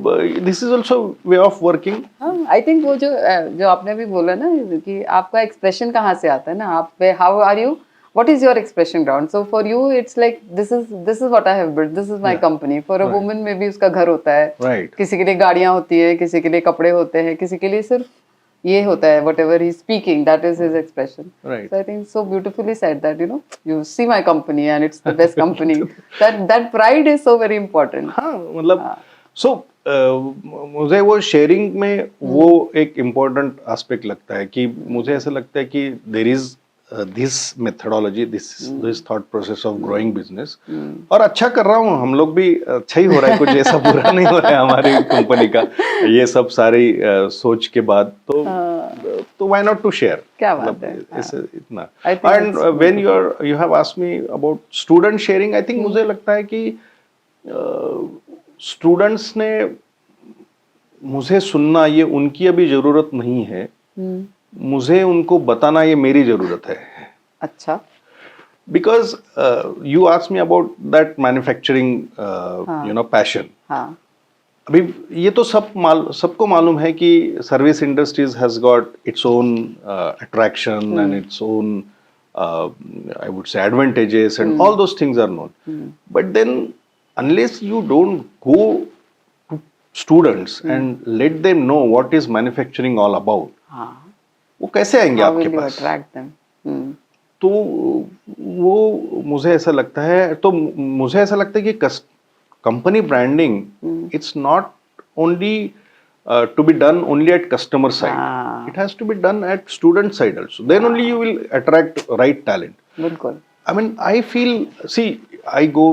[SPEAKER 2] this is also way of working.
[SPEAKER 1] I think वो जो आपने भी बोला ना कि आपका expression कहाँ से आता है ना, आप पे how are you, what is your expression ground, so for you it's like this is what I have built, this is my company. For a woman में भी उसका घर होता है,
[SPEAKER 2] Right.
[SPEAKER 1] किसी के लिए गाड़ियाँ होती है, किसी के लिए कपड़े होते हैं, किसी के लिए सिर्फ ये होता है, whatever he's speaking, that is his expression.
[SPEAKER 2] Right.
[SPEAKER 1] So I think so beautifully said that, you see my company and it's the best company. That pride is so very important.
[SPEAKER 2] हाँ मतलब so मुझे वो sharing में वो एक important aspect लगता है कि मुझे ऐसा लगता है कि there is this methodology, this thought process of growing business, और अच्छा कर रहा हूँ, हम लोग भी अच्छा ही हो रहा है, कुछ ऐसा बुरा नहीं हो रहा है हमारी कंपनी का ये सब सारी सोच के बाद, तो व्हाई नॉट टू शेयर।
[SPEAKER 1] क्या बात है,
[SPEAKER 2] ऐसे इतना। And when you have asked me about student sharing, I think मुझे लगता है कि स्टूडेंट्स ने मुझे सुनना ये उनकी अभी जरूरत नहीं है, मुझे उनको बताना ये मेरी जरूरत है।
[SPEAKER 1] अच्छा।
[SPEAKER 2] Because you ask me about that manufacturing passion. अभी ये तो सबको मालूम है कि service industries has got its own attraction and its own I would say advantages and all those things are known, but then unless you don't go to students and let them know what is manufacturing all about, वो कैसे आएंगे आपके पास?
[SPEAKER 1] attract them?
[SPEAKER 2] तो वो मुझे ऐसा लगता है कि company branding it's not only to be done only at customer side. It has to be done at student side also. Then only you will attract right talent.
[SPEAKER 1] बिल्कुल।
[SPEAKER 2] I mean, I feel, see, I go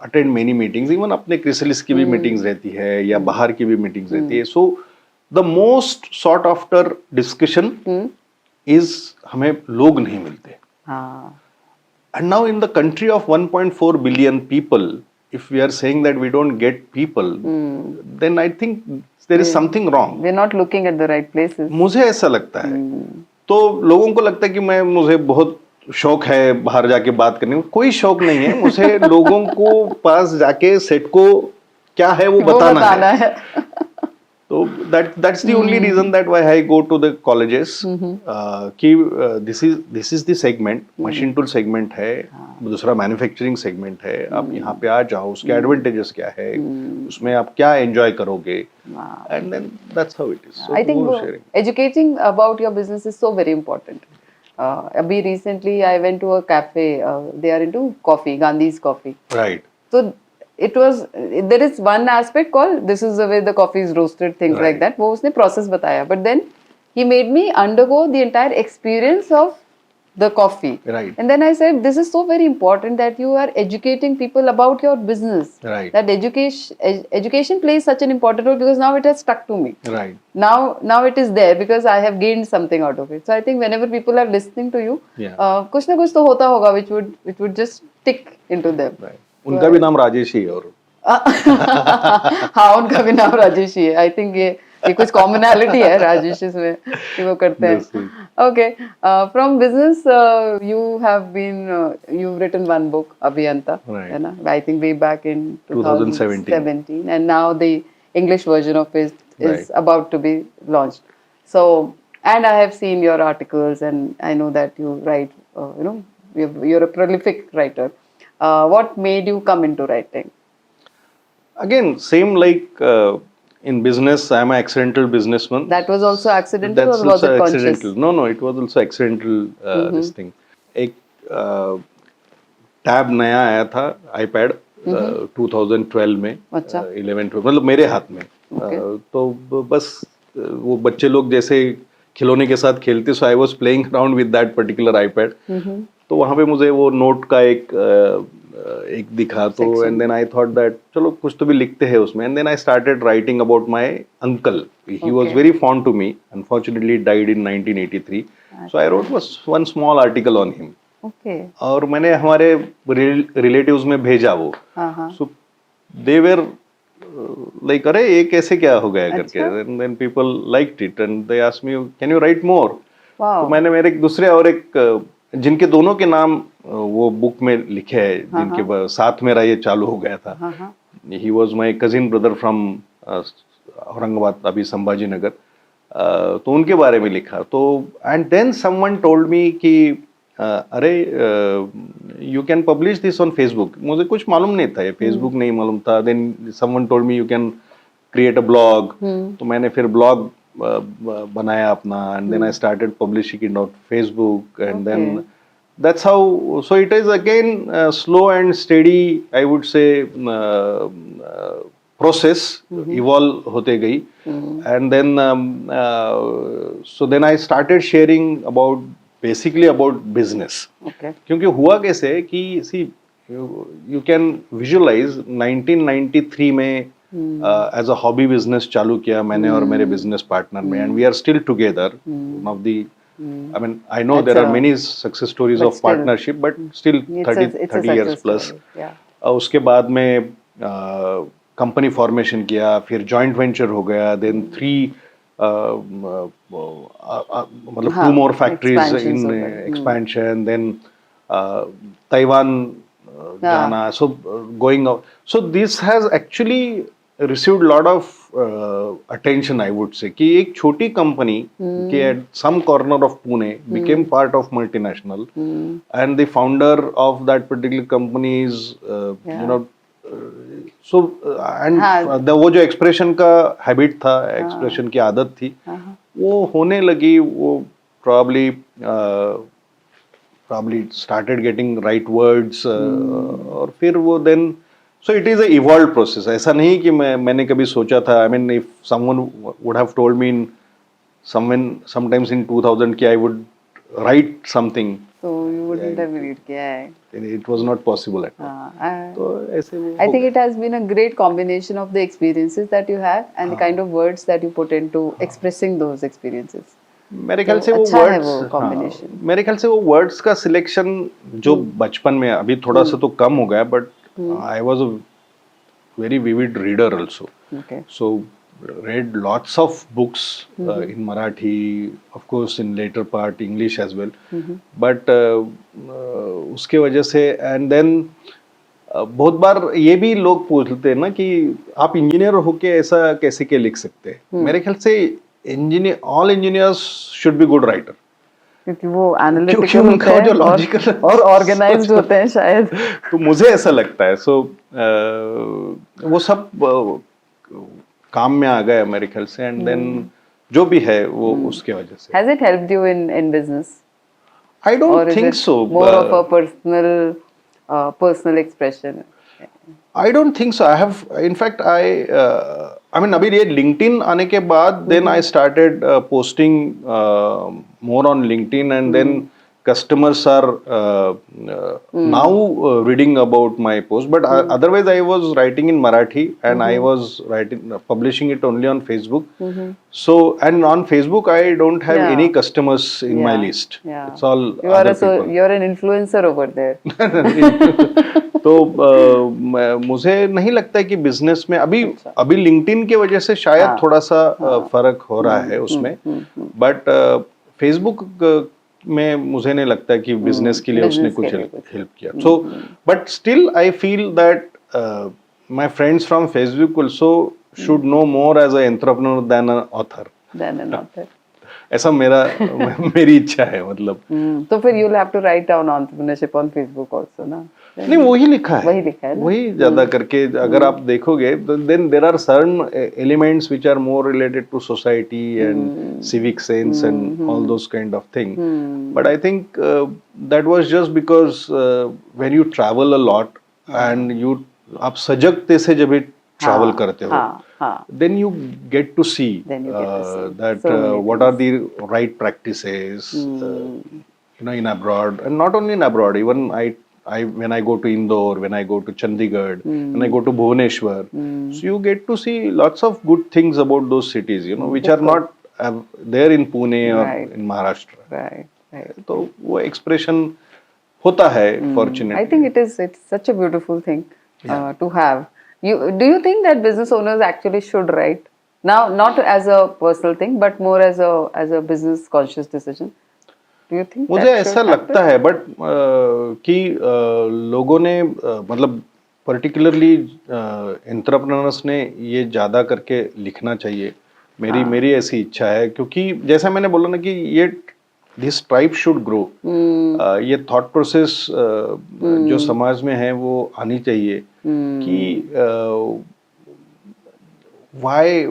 [SPEAKER 2] attend many meetings, even अपने chrysalis की भी meetings रहती है या बाहर की भी मीटिंग्स रहती है, so the most sought after discussion is हमें लोग नहीं मिलते। And now in the country of 1.4 billion people, if we are saying that we don't get people, then I think there is something wrong.
[SPEAKER 1] We're not looking at the right places.
[SPEAKER 2] मुझे ऐसा लगता है। तो लोगों को लगता है कि मुझे बहुत शौक है बाहर जाके बात करने में, कोई शौक नहीं है मुझे लोगों को पास जाके सेट को क्या है वो बताना है। तो that's the only reason that why I go to the colleges कि this is the segment, machine tool segment है, दूसरा मैन्युफैक्चरिंग सेगमेंट है, आप यहाँ पे आ जाओ, उसके एडवांटेजेस क्या है, उसमें आप क्या एंजॉय करोगे, and then that's how it is. So
[SPEAKER 1] I think educating about your business is so very important. अभी recently I went to a cafe, they are into coffee, Gandhi's coffee. Right. So it was, there is one aspect called this is the way the coffee is roasted, things like that. वो उसने process बताया, but then he made me undergo the entire experience of the coffee. Right. And then I said, this is so very important that you are educating people about your business. Right. That education plays such an important role because now it has stuck to me. Right. Now it is there because I have gained something out of it. So I think whenever people are listening to you, कुछ ना कुछ तो होता होगा which would just stick into them. Right. उनका भी नाम राजेश ही है और हाँ उनका भी नाम राजेश ही है। आई थिंक ये ये कुछ कॉमनैलिटी है राजेश में कि वो करते हैं.
[SPEAKER 2] Yes, yes.
[SPEAKER 1] Okay, from business, you have been you've written one book, Abhiyanta,
[SPEAKER 2] Right.
[SPEAKER 1] है ना? I think way back in
[SPEAKER 2] 2017.
[SPEAKER 1] 2017, and now the English version of it is
[SPEAKER 2] Right.
[SPEAKER 1] about to be launched. So, and I have seen your articles, and I know that you write. You're a prolific writer. What made you come into writing?
[SPEAKER 2] Again, same like in business, I'm an accidental businessman.
[SPEAKER 1] That was also accidental,
[SPEAKER 2] That's
[SPEAKER 1] or was
[SPEAKER 2] also
[SPEAKER 1] it conscious?
[SPEAKER 2] accidental. No, it was also accidental. This thing. एक tab नया आया था iPad 2012 में.
[SPEAKER 1] अच्छा.
[SPEAKER 2] 11-12 मतलब मेरे हाथ में. तो बस वो बच्चे लोग जैसे खिलौने के साथ खेलते, so I was playing around with that particular iPad. तो वहाँ पे मुझे वो नोट का एक दिखा, तो and then I thought that चलो कुछ तो भी लिखते हैं उसमें, and then I started writing about my uncle. He was very fond to me. Unfortunately died in 1983. So I wrote one small article on him.
[SPEAKER 1] Okay.
[SPEAKER 2] और मैंने हमारे रिलेटिव्स में भेजा वो. सो दे वर लाइक अरे ये कैसे क्या हो गया करके. And then people liked it and they asked me can you write more. तो मैंने मेरे दूसरे और एक जिनके दोनों के नाम वो बुक में लिखे हैं, जिनके साथ मेरा ये चालू हो गया था. He was my cousin brother from Aurangabad, अभी संभाजी नगर. तो उनके बारे में लिखा. तो and then someone told me कि अरे you can publish this on Facebook. मुझे कुछ मालूम नहीं था, ये फेसबुक नहीं मालूम था. Then someone told me you can create a blog. तो मैंने फिर ब्लॉग बनाया अपना, and then I started publishing it on Facebook, and then that's how. So it is again slow and steady, I would say, process. Evolve होते गई. And then so then I started sharing basically about business.
[SPEAKER 1] Okay.
[SPEAKER 2] क्योंकि हुआ कैसे कि see you can visualize 1993 में as a hobby business चालू किया मैंने और मेरे बिजनेस पार्टनर में, and we are still together. One of the I mean I know there are many success stories of partnership, but still 30 years plus. उसके बाद में कंपनी फॉर्मेशन किया, फिर जॉइंट वेंचर हो गया, देन 3 मतलब 2 more factories in expansion, then Taiwan जाना. So going out, so this has actually received lot of attention, I would say, कि एक छोटी कंपनी के at some corner of Pune became part of multinational, and the founder of that particular company is you know so and वो जो expression का habit था, expression की आदत थी, वो होने लगी. वो probably started getting right words और फिर वो then so it is a evolved process. ऐसा नहीं कि मैंने कभी सोचा था. I mean, if someone would have told me sometimes in 2000 कि I would write something,
[SPEAKER 1] so you wouldn't have believed किया है.
[SPEAKER 2] It was not possible at all. तो ऐसे वो
[SPEAKER 1] I think it has been a great combination of the experiences that you have and the kind of words that you put into expressing those experiences.
[SPEAKER 2] मेरे ख्याल से वो words, मेरे ख्याल से वो वर्ड्स का सिलेक्शन जो बचपन में, अभी थोड़ा सा तो कम हो गया, but I was a very vivid reader also. So read lots of books in Marathi, of course in later part English as well, but उसके वजह से, and then बहुत बार ये भी लोग पूछते हैं ना कि आप इंजीनियर होके ऐसा कैसे के लिख सकते हैं. मेरे ख्याल से all engineers should be good writer,
[SPEAKER 1] क्योंकि वो एनालिटिकल होते हैं,
[SPEAKER 2] जो लॉजिकल
[SPEAKER 1] और ऑर्गेनाइज्ड होते हैं शायद. तो
[SPEAKER 2] मुझे ऐसा लगता है. सो वो सब काम में आ गए मेरे ख्याल से, एंड देन जो भी है वो उसके वजह से.
[SPEAKER 1] Has it helped you in business?
[SPEAKER 2] I don't think so.
[SPEAKER 1] More of a personal expression.
[SPEAKER 2] I don't think so. I have, in fact, I mean, अभी ये LinkedIn आने के बाद, then I started posting more on LinkedIn, and then customers are now reading about my post, but otherwise I was writing in Marathi and I was publishing it only on Facebook. So, and on Facebook I don't have
[SPEAKER 1] Yeah.
[SPEAKER 2] any customers in my
[SPEAKER 1] Yeah.
[SPEAKER 2] list.
[SPEAKER 1] Yeah.
[SPEAKER 2] It's all
[SPEAKER 1] You are
[SPEAKER 2] other people.
[SPEAKER 1] you're an influencer over there.
[SPEAKER 2] तो मुझे नहीं लगता है कि business में अभी LinkedIn के वजह से शायद थोड़ा सा फर्क हो रहा है उसमें, बट फेसबुक में मुझे नहीं लगता कि बिजनेस के लिए उसने कुछ हेल्प किया. So but still I feel that my friends from Facebook also should know more as a entrepreneur than a author. ऐसा मेरी इच्छा है, मतलब.
[SPEAKER 1] तो फिर you'll have to write down entrepreneurship on Facebook also ना.
[SPEAKER 2] नहीं, वही लिखा है
[SPEAKER 1] ना?
[SPEAKER 2] वही ज्यादा करके अगर आप देखोगे then there are certain elements which are more related to society and civic sense and all those kind of thing. But I think that was just because when you travel a lot and आप सजगते से जब travel करते हो, then you get to see that what are the right practices in abroad, and not only in abroad, even I when I go to Indore, when I go to Chandigarh, when I go to Bhubaneswar, so you get to see lots of good things about those cities, which are not there in Pune or in Maharashtra.
[SPEAKER 1] Right.
[SPEAKER 2] तो वो expression होता है, fortunately.
[SPEAKER 1] I think it's such a beautiful thing to have. Do you think that business owners actually should write now, not as a personal thing, but more as a business conscious decision? Do you think?
[SPEAKER 2] मुझे ऐसा लगता है, but कि लोगों ने मतलब particularly entrepreneurs ने ये ज्यादा करके लिखना चाहिए. मेरी ऐसी इच्छा है, क्योंकि जैसा मैंने बोला ना कि ये दिस ट्राइब शुड ग्रो. ये थॉट प्रोसेस जो समाज में है वो आनी चाहिए कि why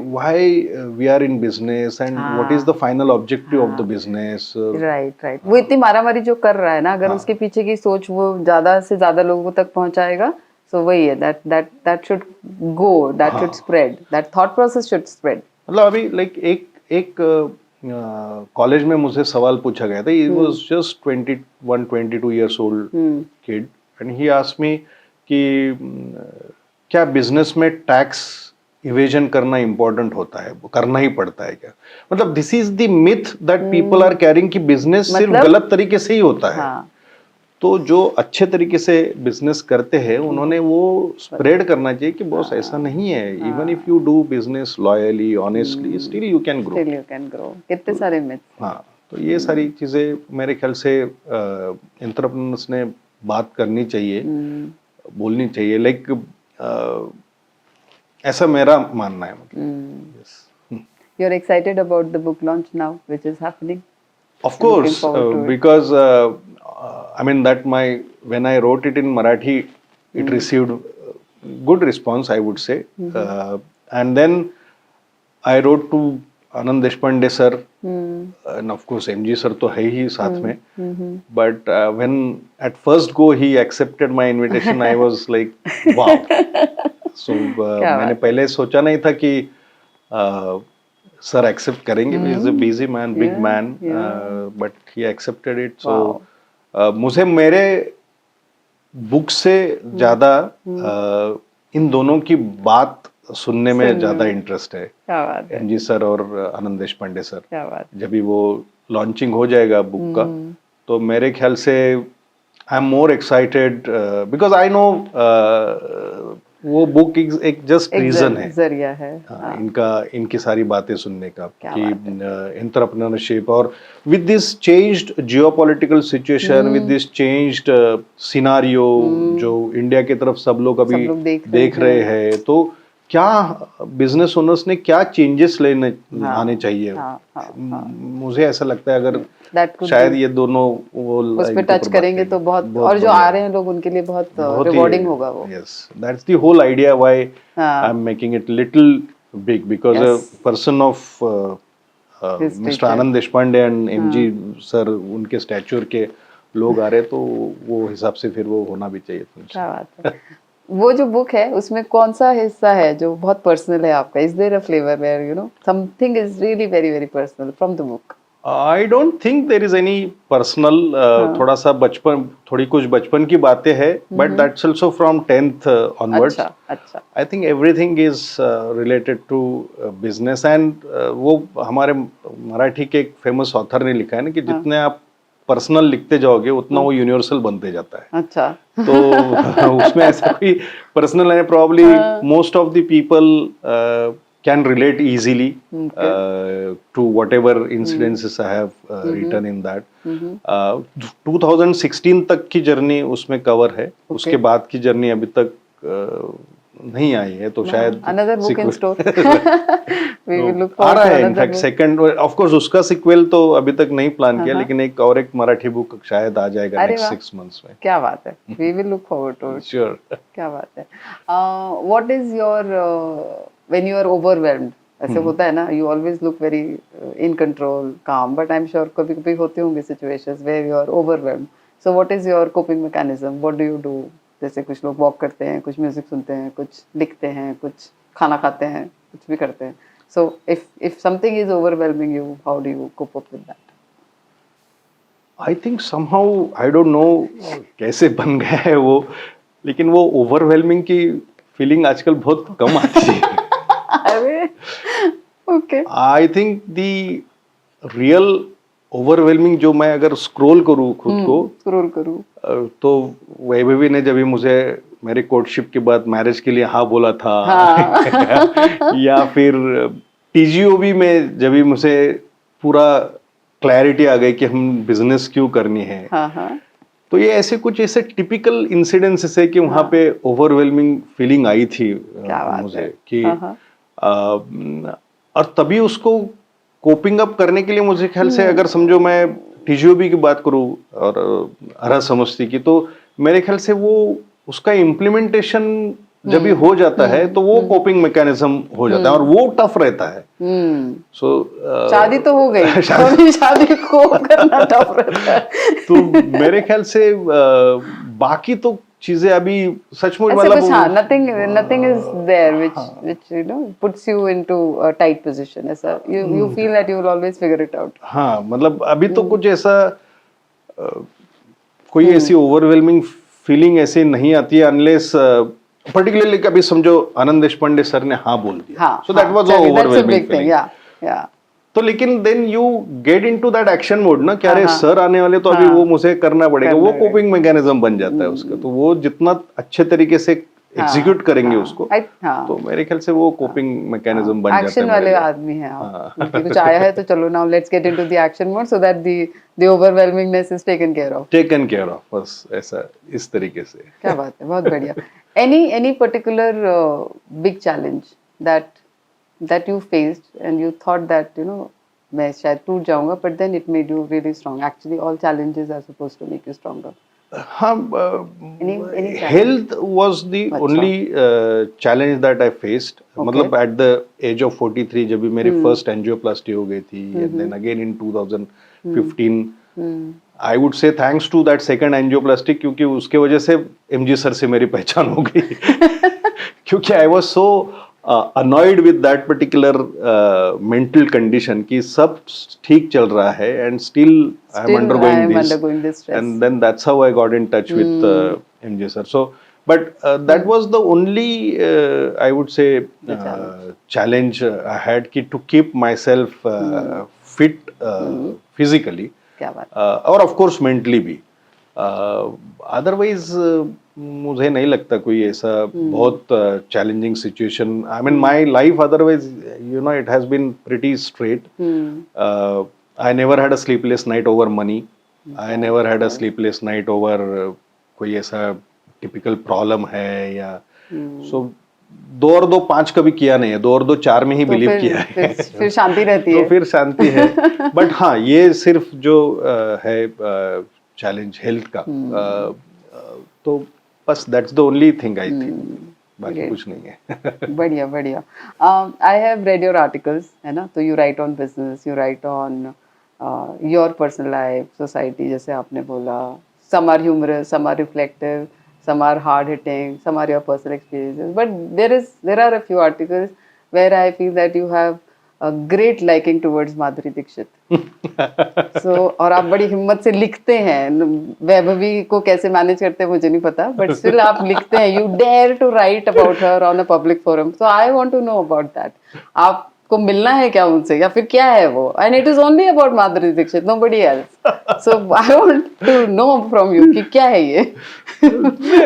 [SPEAKER 2] we are in business and what is the final objective of the business.
[SPEAKER 1] Right. वो इतनी मारामारी जो कर रहा है ना, अगर उसके पीछे की सोच वो ज्यादा से ज्यादा लोगों तक पहुंचाएगा, so वही है, that should go, that should spread, that thought process should spread.
[SPEAKER 2] मतलब अभी लाइक एक कॉलेज में मुझे सवाल पूछा गया था. he was just 22 years old kid and he asked me कि क्या बिजनेस में टैक्स इवेजन करना इंपॉर्टेंट होता है, करना ही पड़ता है क्या. मतलब this is the myth that people are carrying कि बिजनेस सिर्फ गलत तरीके से ही होता है. तो जो अच्छे तरीके से बिजनेस करते हैं उन्होंने वो स्प्रेड करना चाहिए कि बॉस ऐसा नहीं है. Even if you do business loyally, honestly, still you can grow.
[SPEAKER 1] कितने सारे मिथ.
[SPEAKER 2] हाँ, तो ये सारी चीजें मेरे ख्याल से एंटरप्रेन्योर्स ने बात करनी चाहिए, बोलनी चाहिए. लाइक ऐसा मेरा मानना है. मतलब
[SPEAKER 1] You're excited about the book launch now, which is happening?
[SPEAKER 2] Of course, because I mean that when I wrote it in Marathi, it received good response, I would say. And then I wrote to Anand Deshpande sir, and of course MG sir तो है ही साथ में. But when at first go he accepted my invitation, I was like, wow. So मैंने पहले सोचा नहीं था कि सर एक्सेप्ट करेंगे. he is a busy man, big man, but he accepted it. So मुझे मेरे बुक से ज्यादा इन दोनों की बात सुनने में ज्यादा इंटरेस्ट है. एमजी सर और आनंद देशपांडे सर. जब भी वो लॉन्चिंग हो जाएगा बुक का, तो मेरे ख्याल से I am more excited because I know वो बुक एक जस्ट रीजन है,
[SPEAKER 1] जरिया है
[SPEAKER 2] इनकी सारी बातें सुनने का कि एंटरप्रेन्योरशिप और with this changed geopolitical situation, with this changed scenario जो इंडिया की तरफ सब लोग अभी देख रहे हैं, तो क्या बिजनेस ओनर्स ने क्या चेंजेस आने चाहिए. मुझे ऐसा लगता है अगर शायद ये दोनों वो
[SPEAKER 1] उस पे टच करेंगे तो बहुत और जो आ रहे हैं लोग उनके लिए बहुत रिवॉर्डिंग होगा वो.
[SPEAKER 2] Yes, that's the whole idea why I am making it little big, because a person of mister Anand Deshpande and MG sir, उनके स्टैच्यूर के लोग आ रहे, तो वो हिसाब से फिर वो होना भी चाहिए.
[SPEAKER 1] क्या बात है. वो जो बुक है उसमें कौन सा हिस्सा है जो बहुत पर्सनल है आपका? Is there a flavour where you know something is really very very personal from the book?
[SPEAKER 2] I don't think there is any personal, थोड़ा सा बचपन, थोड़ी कुछ बचपन की बातें हैं, but that's also from 10th onwards.
[SPEAKER 1] अच्छा अच्छा.
[SPEAKER 2] I think everything is related to business. And वो हमारे मराठी के एक फेमस ऑथर ने लिखा है ना कि जितने आप पर्सनल लिखते जाओगे उतना वो यूनिवर्सल बनते जाता है.
[SPEAKER 1] अच्छा.
[SPEAKER 2] तो उसमें ऐसा कोई पर्सनल है, probably most of the people can relate easily to whatever incidences I have written in that. 2016 तक की जर्नी उसमें कवर है. उसके बाद की जर्नी अभी तक नहीं आई है, तो शायद
[SPEAKER 1] another book in store. We will look
[SPEAKER 2] आ
[SPEAKER 1] forward
[SPEAKER 2] रहा
[SPEAKER 1] to
[SPEAKER 2] है.
[SPEAKER 1] another
[SPEAKER 2] in fact
[SPEAKER 1] book.
[SPEAKER 2] Second, of course उसका सिक्वल तो अभी तक नहीं प्लान किया, लेकिन एक और एक मराठी बुक शायद आ जाएगा
[SPEAKER 1] अरे
[SPEAKER 2] नेक्स्ट
[SPEAKER 1] वाह.
[SPEAKER 2] 6 months में.
[SPEAKER 1] क्या बात है. We will look forward to it.
[SPEAKER 2] Sure.
[SPEAKER 1] क्या बात है. What is your when you are overwhelmed? ऐसे होता है ना, you always look very in control, calm, but I'm sure कभी कभी होते होंगे situations where you are overwhelmed. So what is your coping mechanism? What do you do? जैसे कुछ लोग वॉक करते हैं, कुछ म्यूजिक सुनते हैं, कुछ लिखते हैं, कुछ खाना खाते हैं, कुछ भी करते हैं. So if something is overwhelming you, how do you cope up with that?
[SPEAKER 2] I think somehow, I don't no कैसे बन गया है वो, लेकिन वो ओवरवेलमिंग की फीलिंग आजकल बहुत कम आती है.
[SPEAKER 1] अरे okay.
[SPEAKER 2] I think the real overwhelming, जो मैं अगर स्क्रॉल करूँ खुद को,
[SPEAKER 1] स्क्रॉल करूँ,
[SPEAKER 2] तो वैभवी ने जब भी मुझे मेरे कोर्टशिप के बाद मैरिज के लिए हाँ बोला था, या फिर टीजीओबी में जब भी मुझे पूरा क्लैरिटी आ गई कि हम बिजनेस क्यों करनी है, तो ये ऐसे कुछ ऐसे टिपिकल इंसिडेंट्स है कि वहाँ पे ओवरवेलमिंग फीलिंग आई थी मुझे कि और तभी उसको कोपिंग अप करने के लिए मुझे ख्याल से, अगर समझो मैं टीजीओबी की बात करूँ और हरा समझती की, तो मेरे ख्याल से वो उसका इम्प्लीमेंटेशन जब भी हो जाता है तो वो कोपिंग मैकेनिज्म हो जाता है, और वो टफ रहता है. सो
[SPEAKER 1] शादी तो हो गई, शादी को करना टफ रहता है.
[SPEAKER 2] तो मेरे ख्याल से बाकी तो चीजें अभी सचमुच मतलब
[SPEAKER 1] nothing is there which you know puts you into a tight position. ऐसा you feel that you will always figure it out.
[SPEAKER 2] हाँ, मतलब अभी तो कुछ ऐसा कोई ऐसी ओवरवेलमिंग फीलिंग ऐसे नहीं आती है, अनलेस पर्टिकुलरली कभी समझो आनंद देशपांडे सर ने हाँ बोल दिया, so that was overwhelming feeling.
[SPEAKER 1] या
[SPEAKER 2] तो लेकिन then you get into that action mode ना, कि अरे सर आने वाले, तो अभी वो मुझे करना पड़ेगा. वो कोपिंग मैकेनिज्म बन जाता है उसका. तो वो जितना अच्छे तरीके से एग्जीक्यूट करेंगे उसको, तो मेरे ख्याल से वो कोपिंग मैकेनिज्म बन जाता है.
[SPEAKER 1] एक्शन वाले आदमी हैं आप. कुछ आया है तो चलो, now let's get into the action mode so that the overwhelmingness is taken care of. बस ऐसा, इस तरीके से. क्या बात है, बहुत बढ़िया. any particular big challenge that you faced and you thought that you know मैं शायद टूट जाऊंगा, but then it made you really strong? Actually all challenges are supposed to make you stronger.
[SPEAKER 2] हाँ, health was the only challenge that I faced. मतलब at the age of 43 जब भी मेरी first angioplasty हो गई थी, and then again in 2015, I would say thanks to that second angioplasty, क्योंकि उसके वजह से MG सर से मेरी पहचान हो गई. क्योंकि I was so annoyed with that particular mental condition कि सब ठीक चल रहा है and still I am undergoing this stress. And then that's how I got in touch with MJ sir. So but that was the only I would say challenge I had कि to keep myself fit physically, और of course mentally भी. Otherwise मुझे नहीं लगता कोई ऐसा बहुत challenging situation. I mean my life otherwise you know it has been pretty straight. I never had a sleepless night over money. I never had a sleepless night over कोई ऐसा typical problem है या सो 2 और 2 5 कभी किया नहीं है. 2 और 2 4 में ही बिलीव किया है.
[SPEAKER 1] फिर शांति रहती है.
[SPEAKER 2] तो फिर शांति है. बट हाँ, ये सिर्फ जो है चैलेंज हेल्थ का, तो बस that's the only thing I think. बाकी कुछ नहीं है.
[SPEAKER 1] बढ़िया बढ़िया. I have read your articles, है ना. तो you write on business, you write on your personal life, society, जैसे आपने बोला. Some are humorous, some are reflective, some are hard hitting, some are your personal experiences, but there are a few articles where I feel that you have great liking towards Madhuri Dixit. So और आप बड़ी हिम्मत से लिखते हैं. वैभवी को कैसे manage करते हैं मुझे नहीं पता, बट स्टिल आप लिखते हैं. You dare to write about her on a public forum. So I want to know about that. आपको मिलना है क्या उनसे, या फिर क्या है वो? And it is only about Madhuri Dixit, nobody else. So I want to know from you कि क्या है ये.
[SPEAKER 2] I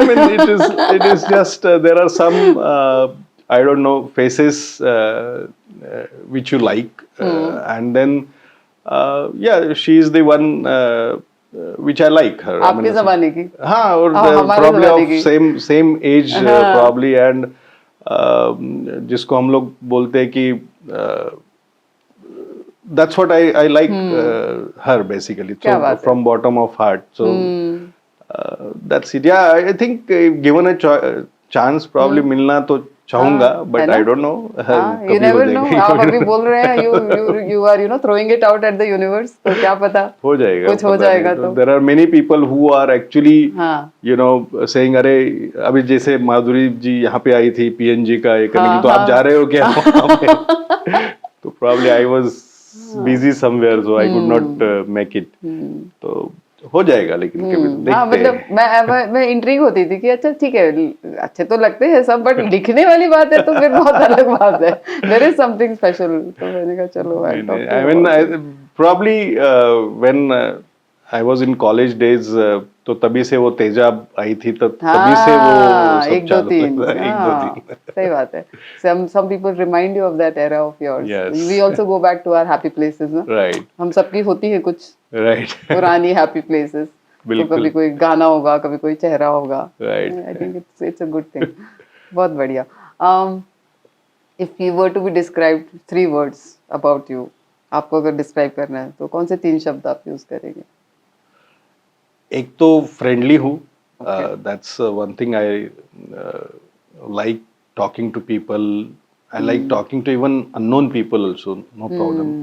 [SPEAKER 2] mean, it is just there are some I don't know faces which you like, and then yeah, she is the one which I like her. I
[SPEAKER 1] आपके
[SPEAKER 2] mean,
[SPEAKER 1] जमाने की.
[SPEAKER 2] हाँ, और
[SPEAKER 1] हमारे
[SPEAKER 2] probably
[SPEAKER 1] जमाने
[SPEAKER 2] of
[SPEAKER 1] की.
[SPEAKER 2] same age
[SPEAKER 1] हाँ.
[SPEAKER 2] probably, and जिसको हम लोग बोलते हैं कि that's what I like her basically.
[SPEAKER 1] क्या
[SPEAKER 2] So
[SPEAKER 1] बात है.
[SPEAKER 2] from bottom of heart. So that's it. Yeah, I think given a chance probably मिलना तो चाहूंगा, but I don't know.
[SPEAKER 1] You never know. आप अभी बोल रहे हैं you are throwing it out at the universe. तो क्या पता
[SPEAKER 2] हो जाएगा,
[SPEAKER 1] कुछ हो जाएगा तो.
[SPEAKER 2] There are many people who are actually
[SPEAKER 1] हाँ.
[SPEAKER 2] saying अरे अभी जैसे माधुरी जी यहाँ पे आई थी PNG का ये करने की, तो आप जा रहे हो क्या वहाँ पे? तो probably I was busy somewhere, so I could not make it. तो हो जाएगा, लेकिन कभी देखते
[SPEAKER 1] हाँ, मतलब मैं इंट्रीग होती थी कि अच्छा ठीक है, अच्छे तो लगते हैं सब, बट लिखने वाली बात है तो फिर बहुत अलग बात है. There is something special. तो मैंने कहा चलो
[SPEAKER 2] I mean, probably when I was in college days, तो तभी से वो तेजाब आई थी, तब तभी से वो सब
[SPEAKER 1] एक दो
[SPEAKER 2] चालू
[SPEAKER 1] तीन.
[SPEAKER 2] हुआ. एक दो तीन.
[SPEAKER 1] सही बात है. some people remind you of that era of yours.
[SPEAKER 2] Yes.
[SPEAKER 1] We also go back to our happy places, ना.
[SPEAKER 2] Right.
[SPEAKER 1] हम सबकी होती है कुछ
[SPEAKER 2] Right.
[SPEAKER 1] पुरानी हैप्पी प्लेसेस. तो
[SPEAKER 2] बिल्कुल.
[SPEAKER 1] कभी कोई गाना होगा, कभी कोई चेहरा होगा.
[SPEAKER 2] Right.
[SPEAKER 1] I think it's a good thing. बहुत बढ़िया. If you were to be described 3 words about you, आपको अगर डिस्क्राइब करना है तो कौन से 3 शब्द आप यूज करेंगे?
[SPEAKER 2] एक तो फ्रेंडली हूँ. That's one thing I like talking to people. I like talking to even unknown people also. No problem.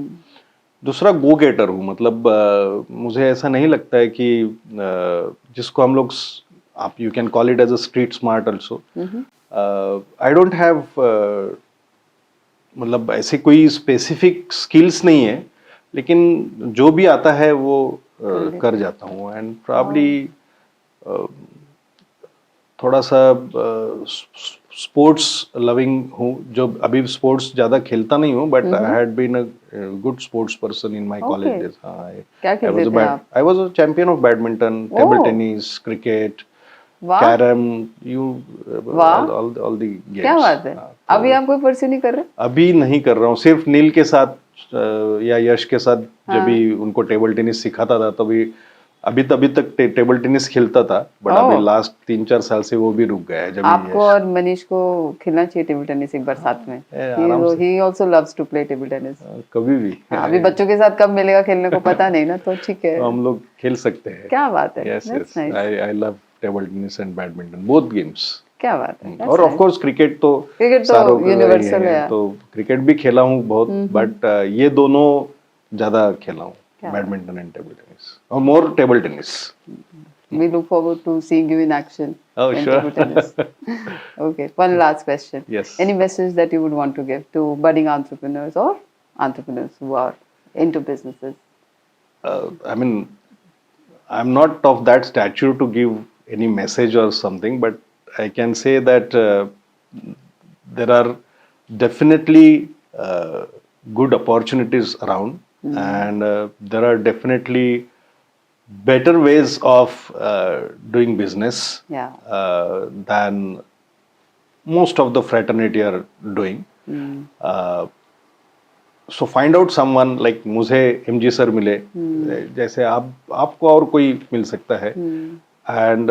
[SPEAKER 2] दूसरा गो गेटर हूँ. मतलब मुझे ऐसा नहीं लगता है कि जिसको हम लोग आप you can call it as a street smart also. I don't have मतलब ऐसे कोई स्पेसिफिक स्किल्स नहीं है, लेकिन जो भी आता है वो कर जाता हूँ. एंड प्रॉब्ली थोड़ा सा स्पोर्ट्स लविंग हूँ. जो अभी स्पोर्ट्स ज़्यादा खेलता नहीं हूँ, but I had been a good sports person in my college days.
[SPEAKER 1] क्या खेलते थे आप?
[SPEAKER 2] I was a champion of badminton, table tennis, cricket, carrom, all the games.
[SPEAKER 1] क्या बात है. अभी आप कोई परस्यू नहीं कर रहे?
[SPEAKER 2] अभी नहीं कर रहा हूँ. सिर्फ नील के साथ या यश के साथ जब भी उनको टेबल टेनिस सिखाता था तभी अभी तक टेबल टेनिस खेलता था, बट अभी लास्ट 3-4 साल से वो भी रुक गया है. जब
[SPEAKER 1] आपको और मनीष को खेलना चाहिए टेबल टेनिस एक बार साथ में. He also loves to play table tennis.
[SPEAKER 2] कभी भी.
[SPEAKER 1] अभी बच्चों के साथ कब मिलेगा खेलने को पता नहीं ना, तो ठीक है
[SPEAKER 2] हम लोग खेल सकते हैं.
[SPEAKER 1] क्या बात है.
[SPEAKER 2] Yes yes, I love table tennis and badminton, both games.
[SPEAKER 1] क्या बात है.
[SPEAKER 2] और ऑफ कोर्स क्रिकेट तो
[SPEAKER 1] यूनिवर्सल है.
[SPEAKER 2] तो क्रिकेट भी खेला हूँ बहुत, बट ये दोनों ज्यादा खेला हूँ, बैडमिंटन एंड टेबल टेनिस, और more table tennis.
[SPEAKER 1] We look forward to seeing you in action.
[SPEAKER 2] Oh,
[SPEAKER 1] in
[SPEAKER 2] sure.
[SPEAKER 1] table tennis. Okay, one last question.
[SPEAKER 2] Yes.
[SPEAKER 1] Any message that you would want to give to budding entrepreneurs or entrepreneurs who are into businesses?
[SPEAKER 2] I mean, I'm not of that stature to give any message or something, but I can say that there are definitely good opportunities around, and there are definitely better ways of doing business than most of the fraternity are doing. So find out someone like मुझे MG sir मिले, जैसे आपको और कोई मिल सकता है. And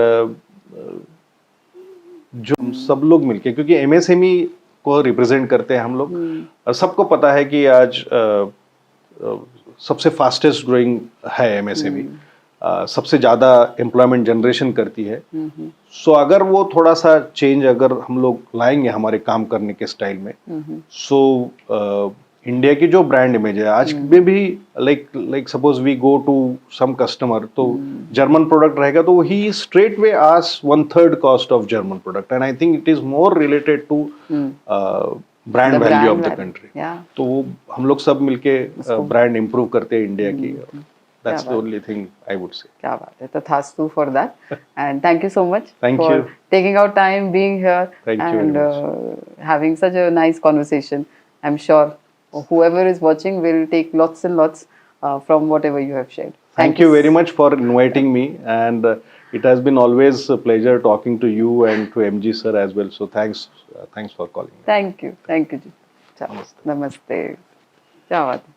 [SPEAKER 2] जो सब लोग मिलके, क्योंकि MSME को रिप्रेजेंट करते हैं हम लोग, और सबको पता है कि आज सबसे फास्टेस्ट ग्रोइंग है MSME. सबसे ज़्यादा एम्प्लॉयमेंट जनरेशन करती है. सो अगर वो थोड़ा सा चेंज अगर हम लोग लाएंगे हमारे काम करने के स्टाइल में, सो इंडिया की जो ब्रांड इमेज है आज में भी, like suppose we go to some customer, तो जर्मन प्रोडक्ट रहेगा तो he straight way ask 1/3 cost of German product. And I think it is more related to brand
[SPEAKER 1] The
[SPEAKER 2] value of
[SPEAKER 1] brand
[SPEAKER 2] the
[SPEAKER 1] value.
[SPEAKER 2] Country.
[SPEAKER 1] Yeah.
[SPEAKER 2] तो वो हम लोग सब मिलके brand improve करते हैं इंडिया की. दैट्स द
[SPEAKER 1] बात.
[SPEAKER 2] ओनली थिंग आई वुड से.
[SPEAKER 1] क्या बात है. तथास्तु for that. And thank you so much
[SPEAKER 2] Thank
[SPEAKER 1] for
[SPEAKER 2] you.
[SPEAKER 1] taking out time, being here,
[SPEAKER 2] Thank you
[SPEAKER 1] and
[SPEAKER 2] very
[SPEAKER 1] having such a nice conversation. I'm sure whoever is watching will take lots and lots from whatever you have shared.
[SPEAKER 2] Thank you very much for inviting me, and it has been always a pleasure talking to you and to MG sir as well. So thanks for calling me.
[SPEAKER 1] Thank you. Thank you. जी. चलो,
[SPEAKER 2] Namaste.
[SPEAKER 1] नमस्ते. क्या बात है.